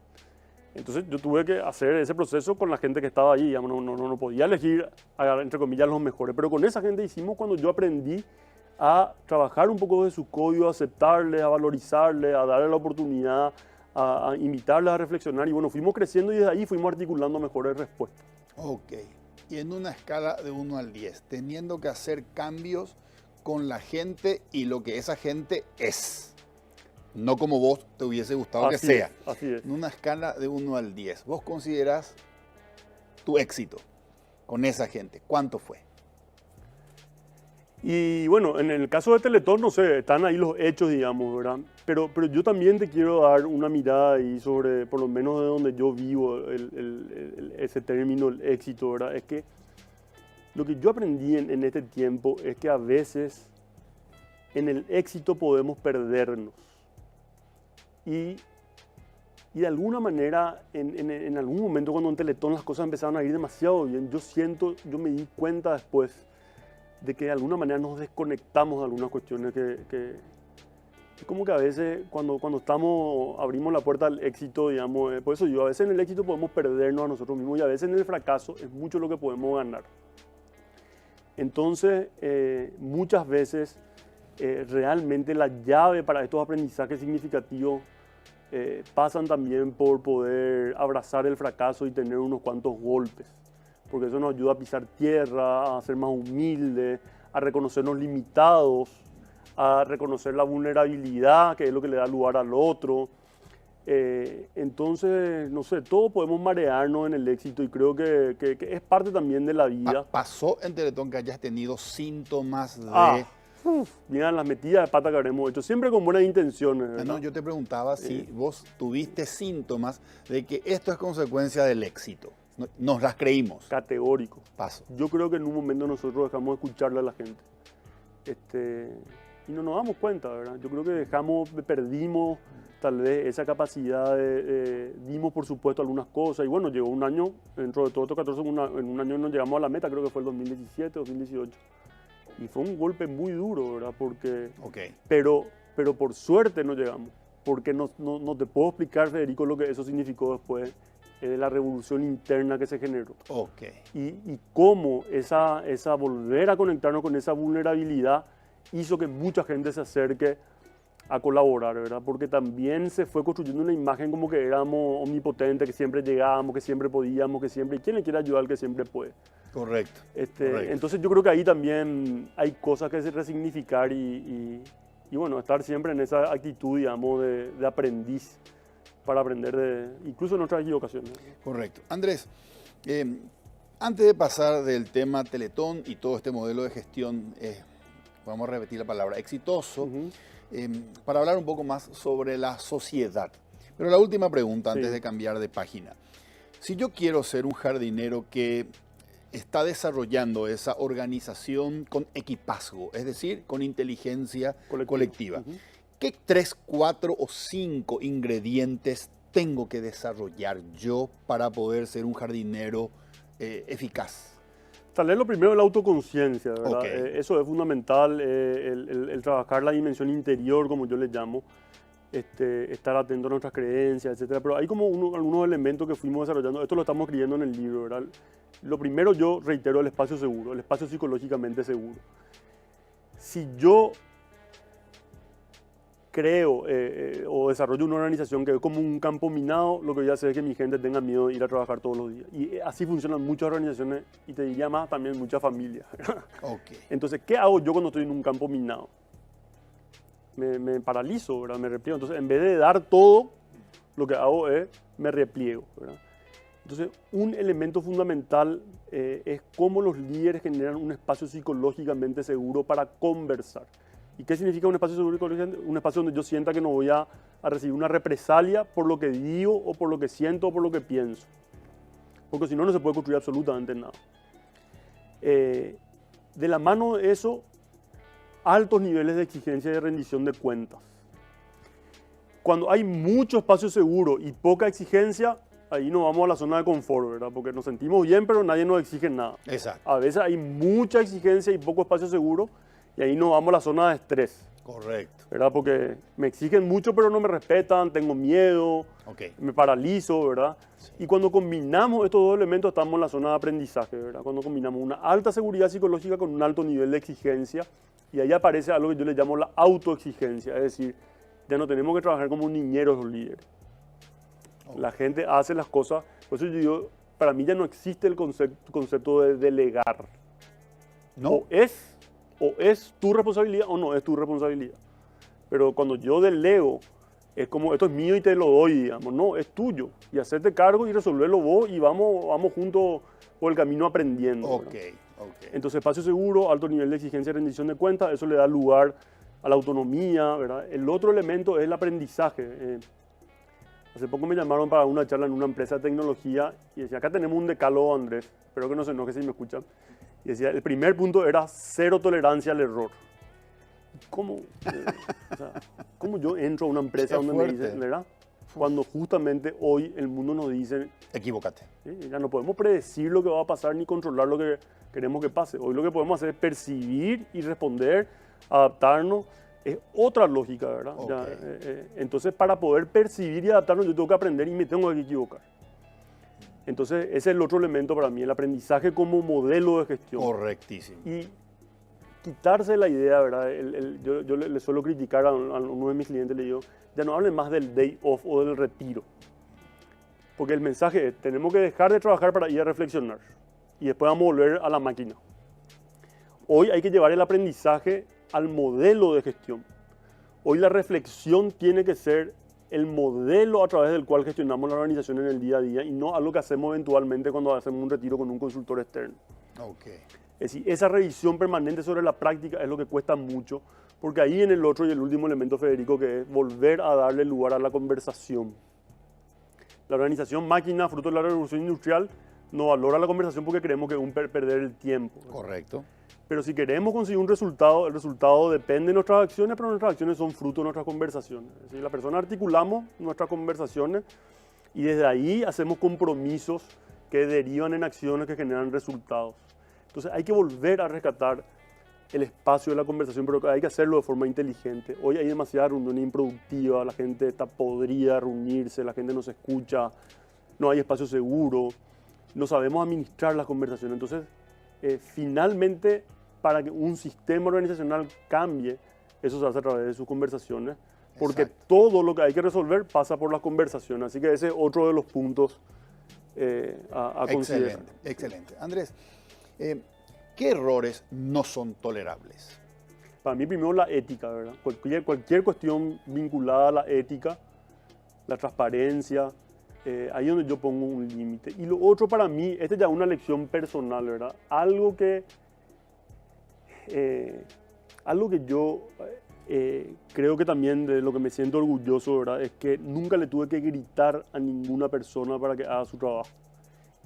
Entonces yo tuve que hacer ese proceso con la gente que estaba ahí, digamos, no podía elegir, entre comillas, los mejores, pero con esa gente hicimos cuando yo aprendí a trabajar un poco de su código, a aceptarle, a valorizarle, a darle la oportunidad, a invitarles a reflexionar y bueno, fuimos creciendo y desde ahí fuimos articulando mejores respuestas. Ok. Y en una escala de 1 al 10, teniendo que hacer cambios con la gente y lo que esa gente es. No como vos te hubiese gustado que sea. Así es. En una escala de 1 al 10, ¿vos considerás tu éxito con esa gente? ¿Cuánto fue? Y bueno, en el caso de Teletón, no sé, están ahí los hechos, digamos, ¿verdad? Pero yo también te quiero dar una mirada ahí sobre, por lo menos de donde yo vivo, ese término, el éxito, ¿verdad? Es que lo que yo aprendí en este tiempo es que a veces en el éxito podemos perdernos. Y de alguna manera, en algún momento cuando en Teletón las cosas empezaron a ir demasiado bien, yo me di cuenta después de que de alguna manera nos desconectamos de algunas cuestiones que como que a veces cuando abrimos la puerta al éxito, digamos, por eso a veces en el éxito podemos perdernos a nosotros mismos y a veces en el fracaso es mucho lo que podemos ganar. Entonces, muchas veces realmente la llave para estos aprendizajes significativos pasan también por poder abrazar el fracaso y tener unos cuantos golpes, porque eso nos ayuda a pisar tierra, a ser más humildes, a reconocernos limitados, a reconocer la vulnerabilidad, que es lo que le da lugar al otro. Entonces, no sé, todos podemos marearnos en el éxito y creo que es parte también de la vida. ¿Pasó en Teletón que hayas tenido síntomas de...? Miran las metidas de pata que habremos hecho, siempre con buenas intenciones, ¿verdad? No, yo te preguntaba si vos tuviste síntomas de que esto es consecuencia del éxito. Nos las creímos. Categórico. Paso. Yo creo que en un momento nosotros dejamos de escucharle a la gente. Y no nos damos cuenta, ¿verdad? Yo creo que perdimos tal vez esa capacidad dimos por supuesto algunas cosas y bueno, llegó un año, dentro de todo estos 14, en un año nos llegamos a la meta, creo que fue el 2017, 2018. Y fue un golpe muy duro, ¿verdad? Pero por suerte no llegamos, porque no te puedo explicar, Federico, lo que eso significó después de la revolución interna que se generó. Y cómo esa volver a conectarnos con esa vulnerabilidad hizo que mucha gente se acerque a colaborar, ¿verdad? Porque también se fue construyendo una imagen como que éramos omnipotentes, que siempre llegábamos, que siempre podíamos, que siempre... ¿Quién le quiere ayudar al que siempre puede? Correcto. Entonces yo creo que ahí también hay cosas que resignificar y bueno, estar siempre en esa actitud, digamos, de aprendiz para aprender incluso de nuestras equivocaciones. Correcto. Andrés, antes de pasar del tema Teletón y todo este modelo de gestión, vamos a repetir la palabra, exitoso, para hablar un poco más sobre la sociedad. Pero la última pregunta antes de cambiar de página. Si yo quiero ser un jardinero que está desarrollando esa organización con equipazgo, es decir, con inteligencia colectiva, ¿qué 3, 4 o 5 ingredientes tengo que desarrollar yo para poder ser un jardinero eficaz? Tal vez lo primero es la autoconciencia, ¿verdad? Eso es fundamental, el trabajar la dimensión interior, como yo le llamo, estar atento a nuestras creencias, etc. Pero hay como algunos elementos que fuimos desarrollando, esto lo estamos escribiendo en el libro, ¿verdad? Lo primero, yo reitero, el espacio seguro, el espacio psicológicamente seguro. Si yo creo o desarrollo una organización que es como un campo minado, lo que voy a hacer es que mi gente tenga miedo de ir a trabajar todos los días. Y así funcionan muchas organizaciones y te diría más también muchas familias. Entonces, ¿qué hago yo cuando estoy en un campo minado? Me paralizo, ¿verdad? Me repliego. Entonces, en vez de dar todo, lo que hago es me repliego, ¿verdad? Entonces, un elemento fundamental es cómo los líderes generan un espacio psicológicamente seguro para conversar. ¿Y qué significa un espacio seguro? Un espacio donde yo sienta que no voy a recibir una represalia por lo que digo o por lo que siento o por lo que pienso. Porque si no, no se puede construir absolutamente nada. De la mano de eso, altos niveles de exigencia y de rendición de cuentas. Cuando hay mucho espacio seguro y poca exigencia, ahí nos vamos a la zona de confort, ¿verdad? Porque nos sentimos bien, pero nadie nos exige nada. Exacto. A veces hay mucha exigencia y poco espacio seguro, Y ahí nos vamos a la zona de estrés, Correcto. ¿verdad? Porque me exigen mucho, pero no me respetan, tengo miedo, Ok. me paralizo, ¿verdad? Y cuando combinamos estos dos elementos estamos en la zona de aprendizaje, ¿verdad? Cuando combinamos una alta seguridad psicológica con un alto nivel de exigencia, y ahí aparece algo que yo le llamo la autoexigencia, es decir, ya no tenemos que trabajar como niñeros los líderes. La gente hace las cosas, por eso yo digo, para mí ya no existe el concepto de delegar. No. O es tu responsabilidad o no es tu responsabilidad. Pero cuando yo delego, es como, esto es mío y te lo doy, digamos. No, es tuyo. Y hacerte cargo y resolverlo vos y vamos juntos por el camino aprendiendo. Ok, ¿verdad? ok. Entonces, espacio seguro, alto nivel de exigencia y rendición de cuentas, eso le da lugar a la autonomía, ¿verdad? El otro elemento es el aprendizaje. Hace poco me llamaron para una charla en una empresa de tecnología y decía, acá tenemos un decálogo, Andrés, espero que no se enoje si me escuchan. Y decía, el primer punto era cero tolerancia al error. ¿Cómo, o sea, ¿cómo yo entro a una empresa Qué donde fuerte. me dicen, ¿verdad? Cuando justamente hoy el mundo nos dice, Equivócate. ya no podemos predecir lo que va a pasar ni controlar lo que queremos que pase. Hoy lo que podemos hacer es percibir y responder, adaptarnos. Es otra lógica, ¿verdad? Ok. Entonces, para poder percibir y adaptarnos, yo tengo que aprender y me tengo que equivocar. Entonces, ese es el otro elemento para mí, el aprendizaje como modelo de gestión. Correctísimo. Y quitarse la idea, ¿verdad? Yo le suelo criticar a uno de mis clientes, le digo, ya no hablen más del day off o del retiro. Porque el mensaje es, tenemos que dejar de trabajar para ir a reflexionar. Y después vamos a volver a la máquina. Hoy hay que llevar el aprendizaje al modelo de gestión. Hoy la reflexión tiene que ser el modelo a través del cual gestionamos la organización en el día a día y no algo que hacemos eventualmente cuando hacemos un retiro con un consultor externo. Ok. Es decir, esa revisión permanente sobre la práctica es lo que cuesta mucho, porque ahí en el otro y el último elemento, Federico, que es volver a darle lugar a la conversación. La organización máquina, fruto de la revolución industrial, no valora la conversación porque creemos que es un perder el tiempo. Correcto. Pero si queremos conseguir un resultado, el resultado depende de nuestras acciones, pero nuestras acciones son fruto de nuestras conversaciones. Es decir, la persona articulamos nuestras conversaciones y desde ahí hacemos compromisos que derivan en acciones que generan resultados. Entonces hay que volver a rescatar el espacio de la conversación, pero hay que hacerlo de forma inteligente. Hoy hay demasiadas reuniones improductivas, la gente está podrida de reunirse, la gente no se escucha, no hay espacio seguro, no sabemos administrar las conversaciones. Entonces, finalmente, para que un sistema organizacional cambie, eso se hace a través de sus conversaciones, porque Exacto. todo lo que hay que resolver pasa por las conversaciones. Así que ese es otro de los puntos a considerar. Excelente, excelente. Andrés, ¿qué errores no son tolerables? Para mí primero la ética, ¿verdad? Cualquier cuestión vinculada a la ética, la transparencia, ahí es donde yo pongo un límite. Y lo otro para mí, esta ya es una lección personal, ¿verdad? Algo que yo creo que también de lo que me siento orgulloso, ¿verdad? Es que nunca le tuve que gritar a ninguna persona para que haga su trabajo.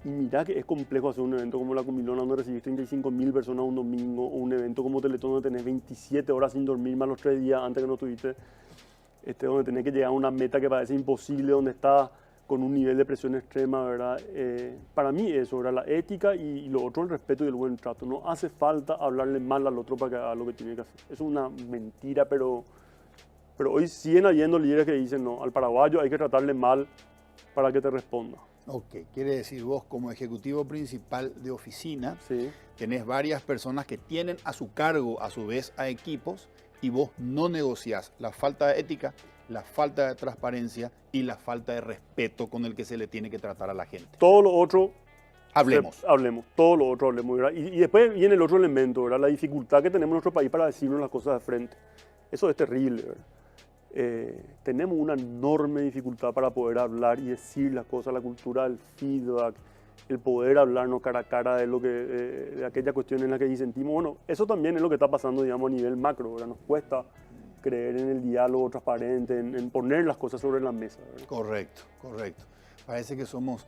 Y mira que es complejo hacer un evento como la Comilona donde recibís 35.000 personas un domingo, o un evento como Teletón donde tenés 27 horas sin dormir más los 3 días antes que no estuviste, donde tenés que llegar a una meta que parece imposible, donde estás con un nivel de presión extrema, ¿verdad? Para mí eso, ¿verdad? La ética y lo otro, el respeto y el buen trato. No hace falta hablarle mal al otro para que haga lo que tiene que hacer. Eso es una mentira, pero hoy siguen habiendo líderes que dicen, no, al paraguayo hay que tratarle mal para que te responda. Ok, quiere decir vos como ejecutivo principal de oficina, Sí. tenés varias personas que tienen a su cargo, a su vez, a equipos, y vos no negociás la falta de ética, la falta de transparencia y la falta de respeto con el que se le tiene que tratar a la gente. Todo lo otro... Hablemos. Hablemos, todo lo otro hablemos, ¿verdad? Y después viene el otro elemento, ¿verdad? La dificultad que tenemos en nuestro país para decirnos las cosas de frente. Eso es terrible, ¿verdad? Tenemos una enorme dificultad para poder hablar y decir las cosas, la cultura del feedback, el poder hablarnos cara a cara de aquella cuestión en la que disentimos. Bueno, eso también es lo que está pasando, digamos, a nivel macro, ¿verdad? Nos cuesta creer en el diálogo transparente, en poner las cosas sobre la mesa, ¿verdad? Correcto, correcto. Parece que somos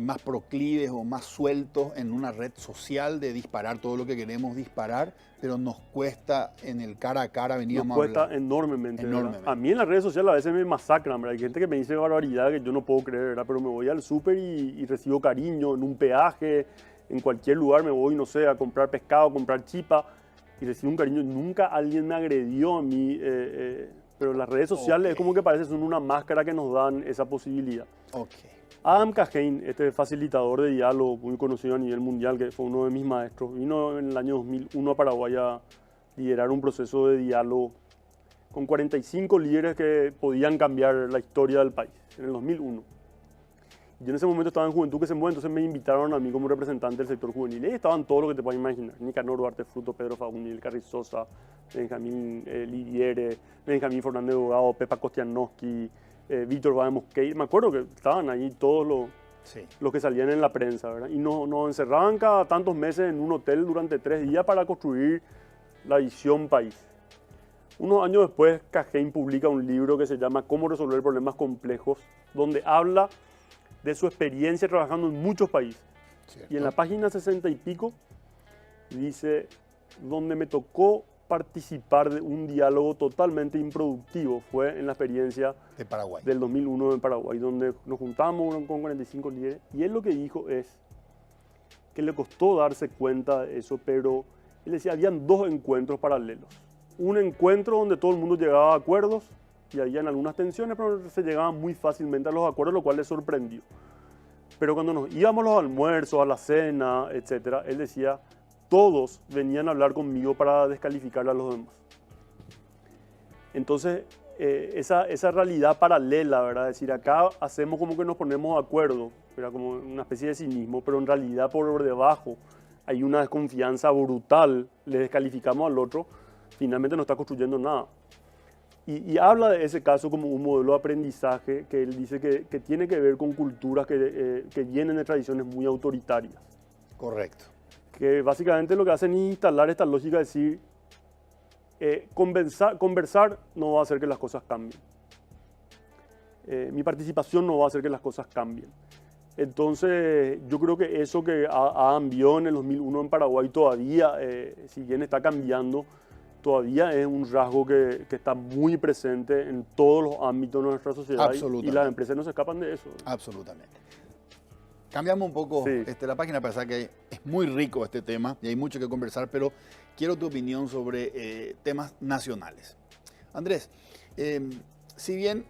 más proclives o más sueltos en una red social de disparar todo lo que queremos disparar, pero nos cuesta en el cara a cara venir Nos a cuesta hablar. enormemente, ¿verdad? Enormemente. A mí en las redes sociales a veces me masacran, ¿verdad? Hay gente que me dice barbaridad que yo no puedo creer, ¿verdad? Pero me voy al súper y recibo cariño en un peaje, en cualquier lugar me voy, no sé, a comprar pescado, a comprar chipa. y recibo un cariño. Nunca alguien me agredió a mí, pero las redes sociales es como que parece son una máscara que nos dan esa posibilidad. Adam Cajane, este facilitador de diálogo muy conocido a nivel mundial, que fue uno de mis maestros, vino en el año 2001 a Paraguay a liderar un proceso de diálogo con 45 líderes que podían cambiar la historia del país, en el 2001. Yo en ese momento estaba en Juventud que se mueve, entonces me invitaron a mí como representante del sector juvenil. Y estaban todos los que te puedas imaginar. Nicanor Duarte Fruto, Pedro Fagunil, Carrizosa, Benjamín Lidiere, Benjamín Fernández Bogado, Pepa Kostianowski, Víctor Báez Mosquey. Me acuerdo que estaban ahí todos los que salían en la prensa, ¿verdad? Y nos encerraban cada tantos meses en un hotel durante 3 días para construir la visión país. Unos años después, Cajane publica un libro que se llama Cómo resolver problemas complejos, donde habla de su experiencia trabajando en muchos países. ¿Cierto? Y en la página 60 y pico dice, donde me tocó participar de un diálogo totalmente improductivo fue en la experiencia de Paraguay, del 2001 en Paraguay, donde nos juntamos con 45 líderes, y él lo que dijo es que le costó darse cuenta de eso, pero él decía, habían 2 encuentros paralelos. Un encuentro donde todo el mundo llegaba a acuerdos y habían algunas tensiones, pero se llegaban muy fácilmente a los acuerdos, lo cual le sorprendió. Pero cuando nos íbamos a los almuerzos, a la cena, etc., él decía, todos venían a hablar conmigo para descalificar a los demás. Entonces, esa realidad paralela, ¿verdad? Es decir, acá hacemos como que nos ponemos de acuerdo, era como una especie de cinismo, pero en realidad por debajo hay una desconfianza brutal, le descalificamos al otro, finalmente no está construyendo nada. Y habla de ese caso como un modelo de aprendizaje que él dice que tiene que ver con culturas que vienen de tradiciones muy autoritarias. Correcto. Que básicamente lo que hacen es instalar esta lógica de decir, conversar no va a hacer que las cosas cambien. Mi participación no va a hacer que las cosas cambien. Entonces, yo creo que eso que Adam vio en el 2001 en Paraguay todavía, si bien está cambiando, todavía es un rasgo que está muy presente en todos los ámbitos de nuestra sociedad y las empresas no se escapan de eso. Absolutamente. Cambiamos un poco la página para saber que es muy rico este tema y hay mucho que conversar, pero quiero tu opinión sobre temas nacionales. Andrés, si bien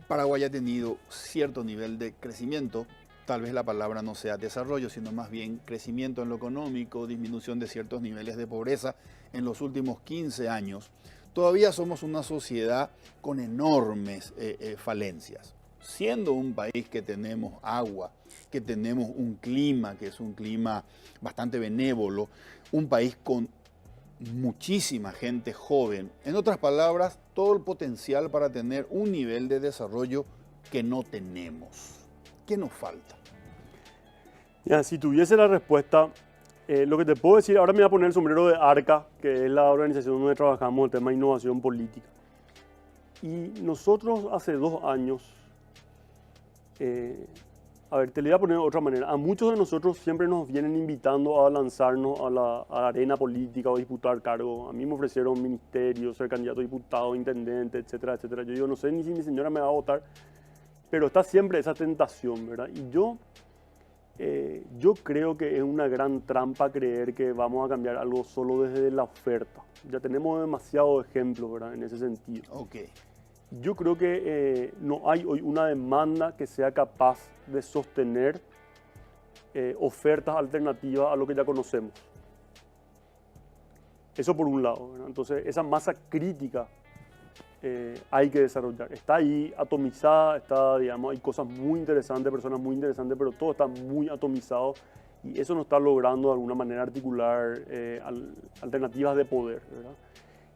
Paraguay ha tenido cierto nivel de crecimiento, tal vez la palabra no sea desarrollo, sino más bien crecimiento en lo económico, disminución de ciertos niveles de pobreza en los últimos 15 años, todavía somos una sociedad con enormes falencias. Siendo un país que tenemos agua, que tenemos un clima, que es un clima bastante benévolo, un país con muchísima gente joven, en otras palabras, todo el potencial para tener un nivel de desarrollo que no tenemos. ¿Qué nos falta? Ya, si tuviese la respuesta, lo que te puedo decir, ahora me voy a poner el sombrero de ARCA, que es la organización donde trabajamos el tema de innovación política. Y nosotros hace 2 años, a ver, te lo voy a poner de otra manera, a muchos de nosotros siempre nos vienen invitando a lanzarnos a la arena política o disputar cargos. A mí me ofrecieron ministerio, ser candidato a diputado, intendente, etcétera, etcétera. Yo digo, no sé ni si mi señora me va a votar, pero está siempre esa tentación, ¿verdad? Y yo creo que es una gran trampa creer que vamos a cambiar algo solo desde la oferta. Ya tenemos demasiados ejemplos, ¿verdad? En ese sentido. Yo creo que no hay hoy una demanda que sea capaz de sostener ofertas alternativas a lo que ya conocemos. Eso por un lado, ¿verdad? Entonces, esa masa crítica hay que desarrollar. Está ahí atomizada, digamos, hay cosas muy interesantes, personas muy interesantes, pero todo está muy atomizado y eso no está logrando de alguna manera articular alternativas de poder, ¿verdad?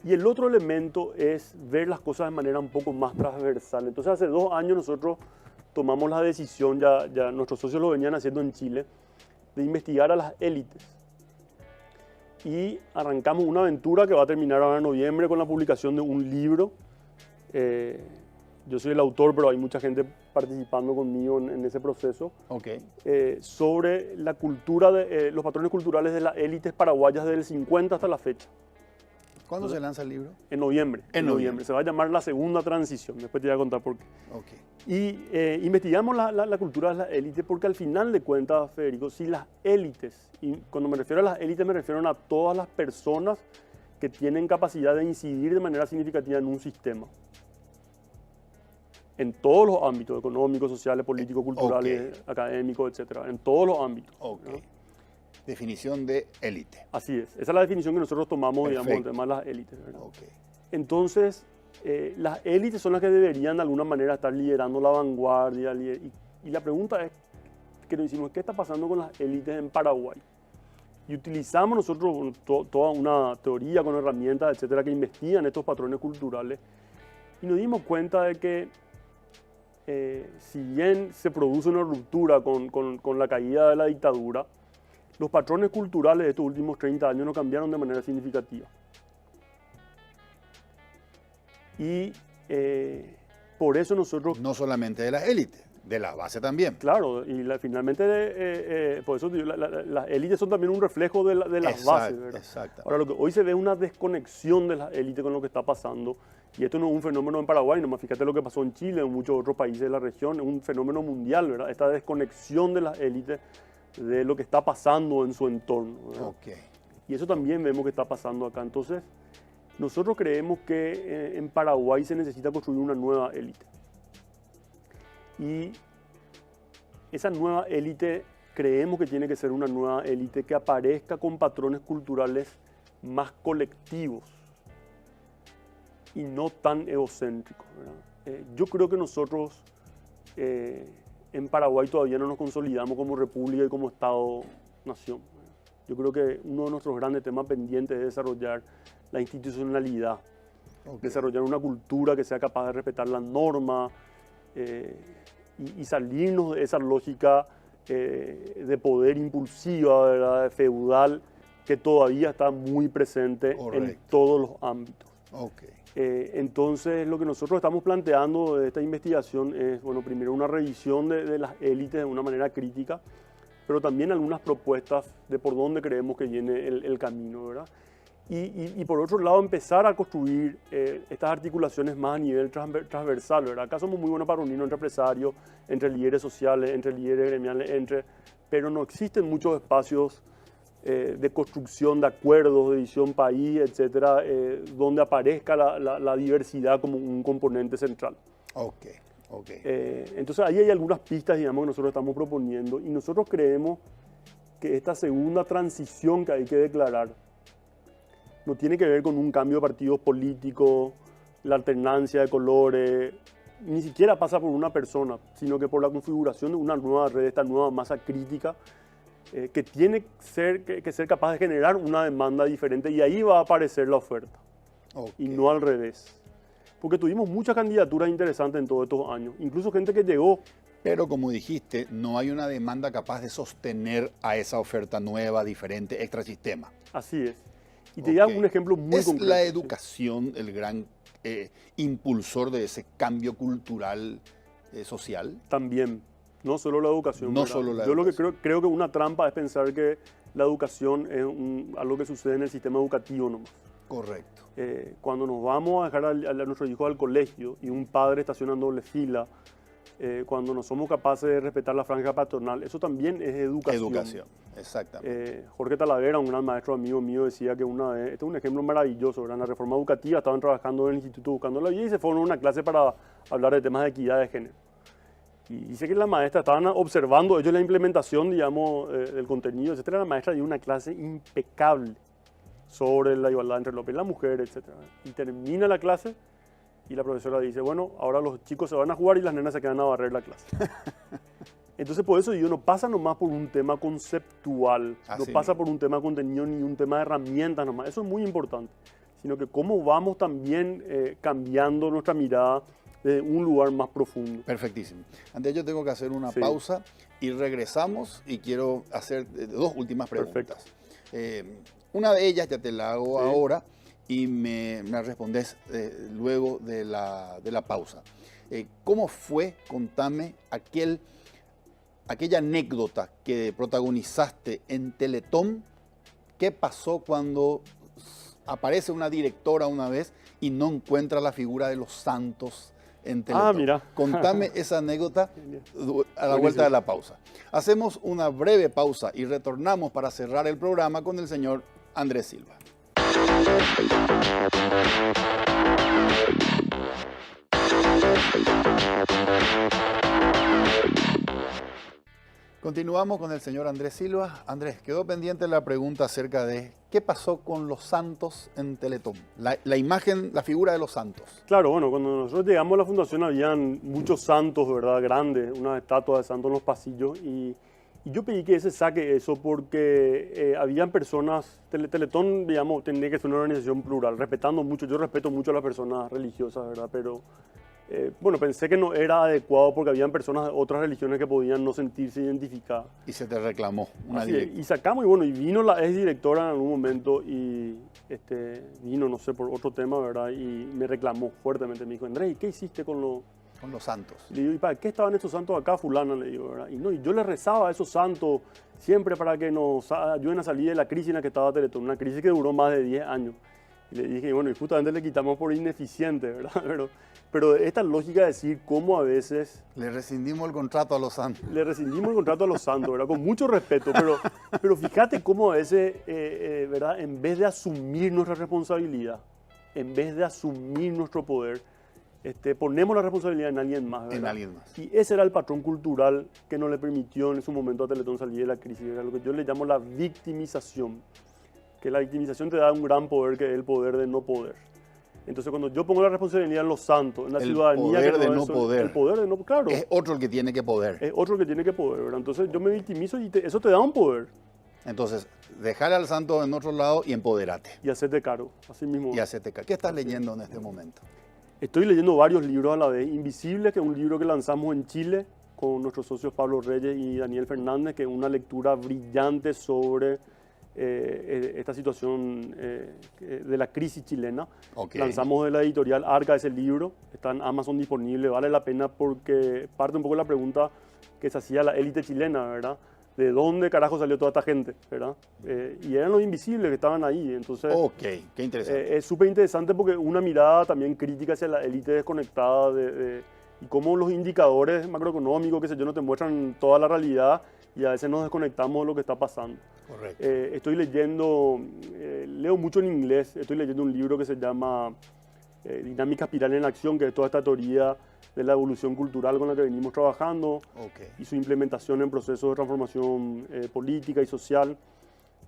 Y el otro elemento es ver las cosas de manera un poco más transversal. Entonces, hace 2 años nosotros tomamos la decisión, ya nuestros socios lo venían haciendo en Chile, de investigar a las élites. Y arrancamos una aventura que va a terminar ahora en noviembre con la publicación de un libro. Yo soy el autor, pero hay mucha gente participando conmigo en ese proceso. Sobre la cultura, los patrones culturales de las élites paraguayas desde el 50 hasta la fecha. ¿Cuándo se lanza el libro? En noviembre. En noviembre. Se va a llamar La Segunda Transición. Después te voy a contar por qué. Y investigamos la cultura de las élites porque al final de cuentas, Federico, si las élites, y cuando me refiero a las élites me refiero a todas las personas que tienen capacidad de incidir de manera significativa en un sistema. En todos los ámbitos, económicos, sociales, políticos, culturales, académicos, etc. En todos los ámbitos. ¿No? Definición de élite. Así es. Esa es la definición que nosotros tomamos, digamos, el tema de las élites, ¿verdad? Entonces, las élites son las que deberían de alguna manera estar liderando la vanguardia. Y la pregunta es, que nos decimos, ¿qué está pasando con las élites en Paraguay? Y utilizamos nosotros toda una teoría con herramientas, etcétera, que investigan estos patrones culturales. Y nos dimos cuenta de que si bien se produce una ruptura con la caída de la dictadura, los patrones culturales de estos últimos 30 años no cambiaron de manera significativa. Y por eso nosotros... No solamente de las élites, de la base también. Claro, y finalmente, por eso las élites son también un reflejo de las bases, ¿verdad? Exacto. Ahora, lo que hoy se ve es una desconexión de las élites con lo que está pasando. Y esto no es un fenómeno en Paraguay, nomás fíjate lo que pasó en Chile, en muchos otros países de la región, es un fenómeno mundial, ¿verdad? Esta desconexión de las élites de lo que está pasando en su entorno, ¿verdad? Y eso también vemos que está pasando acá. Entonces, nosotros creemos que en Paraguay se necesita construir una nueva élite. Y esa nueva élite creemos que tiene que ser una nueva élite que aparezca con patrones culturales más colectivos y no tan egocéntricos, ¿verdad? Yo creo que nosotros en Paraguay todavía no nos consolidamos como república y como Estado-nación. Yo creo que uno de nuestros grandes temas pendientes es desarrollar la institucionalidad, desarrollar una cultura que sea capaz de respetar la norma y salirnos de esa lógica de poder impulsiva, ¿verdad? Feudal, que todavía está muy presente en todos los ámbitos. Entonces, lo que nosotros estamos planteando de esta investigación es, bueno, primero una revisión de las élites de una manera crítica, pero también algunas propuestas de por dónde creemos que viene el camino, ¿verdad? Y por otro lado, empezar a construir estas articulaciones más a nivel transversal, ¿verdad? Acá somos muy buenos para unirnos entre empresarios, entre líderes sociales, entre líderes gremiales, pero no existen muchos espacios de construcción de acuerdos, de visión país, etcétera, donde aparezca la diversidad como un componente central. Entonces ahí hay algunas pistas, digamos, que nosotros estamos proponiendo y nosotros creemos que esta segunda transición que hay que declarar no tiene que ver con un cambio de partidos políticos, la alternancia de colores, ni siquiera pasa por una persona, sino que por la configuración de una nueva red, esta nueva masa crítica que tiene que ser capaz de generar una demanda diferente y ahí va a aparecer la oferta y no al revés. Porque tuvimos muchas candidaturas interesantes en todos estos años, incluso gente que llegó. Pero como dijiste, no hay una demanda capaz de sostener a esa oferta nueva, diferente, extrasistema. Así es. Y te doy un ejemplo muy concreto. ¿Es la educación el gran impulsor de ese cambio cultural social? También, no solo la educación. No solo la Yo educación. lo que creo que una trampa es pensar que la educación es algo que sucede en el sistema educativo nomás. Correcto. Cuando nos vamos a dejar a nuestros hijos al colegio y un padre estaciona en doble fila, cuando no somos capaces de respetar la franja patronal, eso también es educación. Educación, exactamente. Jorge Talavera, un gran maestro amigo mío, decía que una vez, este es un ejemplo maravilloso, ¿verdad? En la reforma educativa estaban trabajando en el Instituto Buscando la Vida y se fueron a una clase para hablar de temas de equidad de género. Y dice que la maestra estaban observando ellos la implementación, digamos, del contenido, etcétera. La maestra dio una clase impecable sobre la igualdad entre el hombre y la mujer, etcétera. Y termina la clase y la profesora dice, bueno, ahora los chicos se van a jugar y las nenas se quedan a barrer la clase. Entonces, por eso digo, no pasa nomás por un tema conceptual, no pasa por un tema de contenido ni un tema de herramientas nomás. Eso es muy importante, sino que cómo vamos también cambiando nuestra mirada de un lugar más profundo. Perfectísimo. Antes yo tengo que hacer una pausa y regresamos y quiero hacer dos últimas preguntas. Una de ellas ya te la hago ahora y me respondes luego de la pausa. ¿Cómo fue, contame, aquella anécdota que protagonizaste en Teletón? ¿Qué pasó cuando aparece una directora una vez y no encuentra la figura de los santos en Teletón? Mira. Contame esa anécdota a la vuelta de la pausa. Hacemos una breve pausa y retornamos para cerrar el programa con el señor Andrés Silva. Continuamos con el señor Andrés Silva. Andrés, quedó pendiente la pregunta acerca de qué pasó con los santos en Teletón. La imagen, la figura de los santos. Claro, bueno, cuando nosotros llegamos a la fundación habían muchos santos, ¿verdad? Grandes, unas estatuas de santos en los pasillos y yo pedí que se saque eso porque habían personas, Teletón, digamos, tenía que ser una organización plural, respetando mucho, yo respeto mucho a las personas religiosas, ¿verdad? Pero bueno, pensé que no era adecuado porque habían personas de otras religiones que podían no sentirse identificadas. Y se te reclamó una Así directa. y sacamos, y bueno, y vino la exdirectora en algún momento y vino, no sé, por otro tema, ¿verdad? Y me reclamó fuertemente, me dijo, Andrés, ¿qué hiciste con los santos? Le digo, ¿y para qué estaban estos santos acá, fulana? Le digo, ¿verdad? Y no, y yo le rezaba a esos santos siempre para que nos ayuden a salir de la crisis en la que estaba Teletón, una crisis que duró más de 10 años. Y le dije, bueno, y justamente le quitamos por ineficiente, ¿verdad? Pero esta lógica de decir cómo a veces... Le rescindimos el contrato a los santos. Le rescindimos el contrato a los santos, ¿verdad? Con mucho respeto, pero fíjate cómo a veces, ¿verdad? En vez de asumir nuestra responsabilidad, en vez de asumir nuestro poder, ponemos la responsabilidad en alguien más, ¿verdad? En alguien más. Y ese era el patrón cultural que no le permitió en su momento a Teletón salir de la crisis, era lo que yo le llamo la victimización. Que la victimización te da un gran poder, que es el poder de no poder. Entonces, cuando yo pongo la responsabilidad en los santos, en la ciudadanía... El poder de no poder. El poder de no poder, claro. Es otro el que tiene que poder. Es otro el que tiene que poder, ¿verdad? Entonces, yo me victimizo y eso te da un poder. Entonces, dejar al santo en otro lado y empodérate. Y hacerte caro, así mismo. Y hacerte caro. ¿Qué estás leyendo en este momento? Estoy leyendo varios libros a la vez. Invisible, que es un libro que lanzamos en Chile con nuestros socios Pablo Reyes y Daniel Fernández, que es una lectura brillante sobre esta situación de la crisis chilena. Okay. Lanzamos de la editorial Arca ese libro, está en Amazon disponible, vale la pena porque parte un poco de la pregunta que se hacía la élite chilena, ¿verdad? ¿De dónde carajo salió toda esta gente, verdad? Y eran los invisibles que estaban ahí, entonces... Ok, qué interesante. Es súper interesante porque una mirada también crítica hacia la élite desconectada y cómo los indicadores macroeconómicos, qué sé yo, no te muestran toda la realidad y a veces nos desconectamos de lo que está pasando. Correcto. Estoy leyendo, leo mucho en inglés, estoy leyendo un libro que se llama Dinámica Espiral en Acción, que es toda esta teoría de la evolución cultural con la que venimos trabajando y su implementación en procesos de transformación política y social.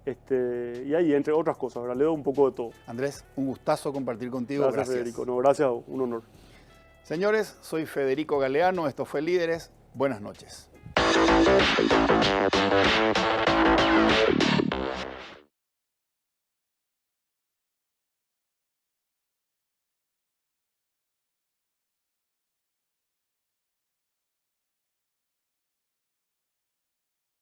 Y ahí, entre otras cosas, ¿verdad? Leo un poco de todo. Andrés, un gustazo compartir contigo. Gracias. Federico. No, gracias, un honor. Señores, soy Federico Galeano, esto fue Líderes. Buenas noches.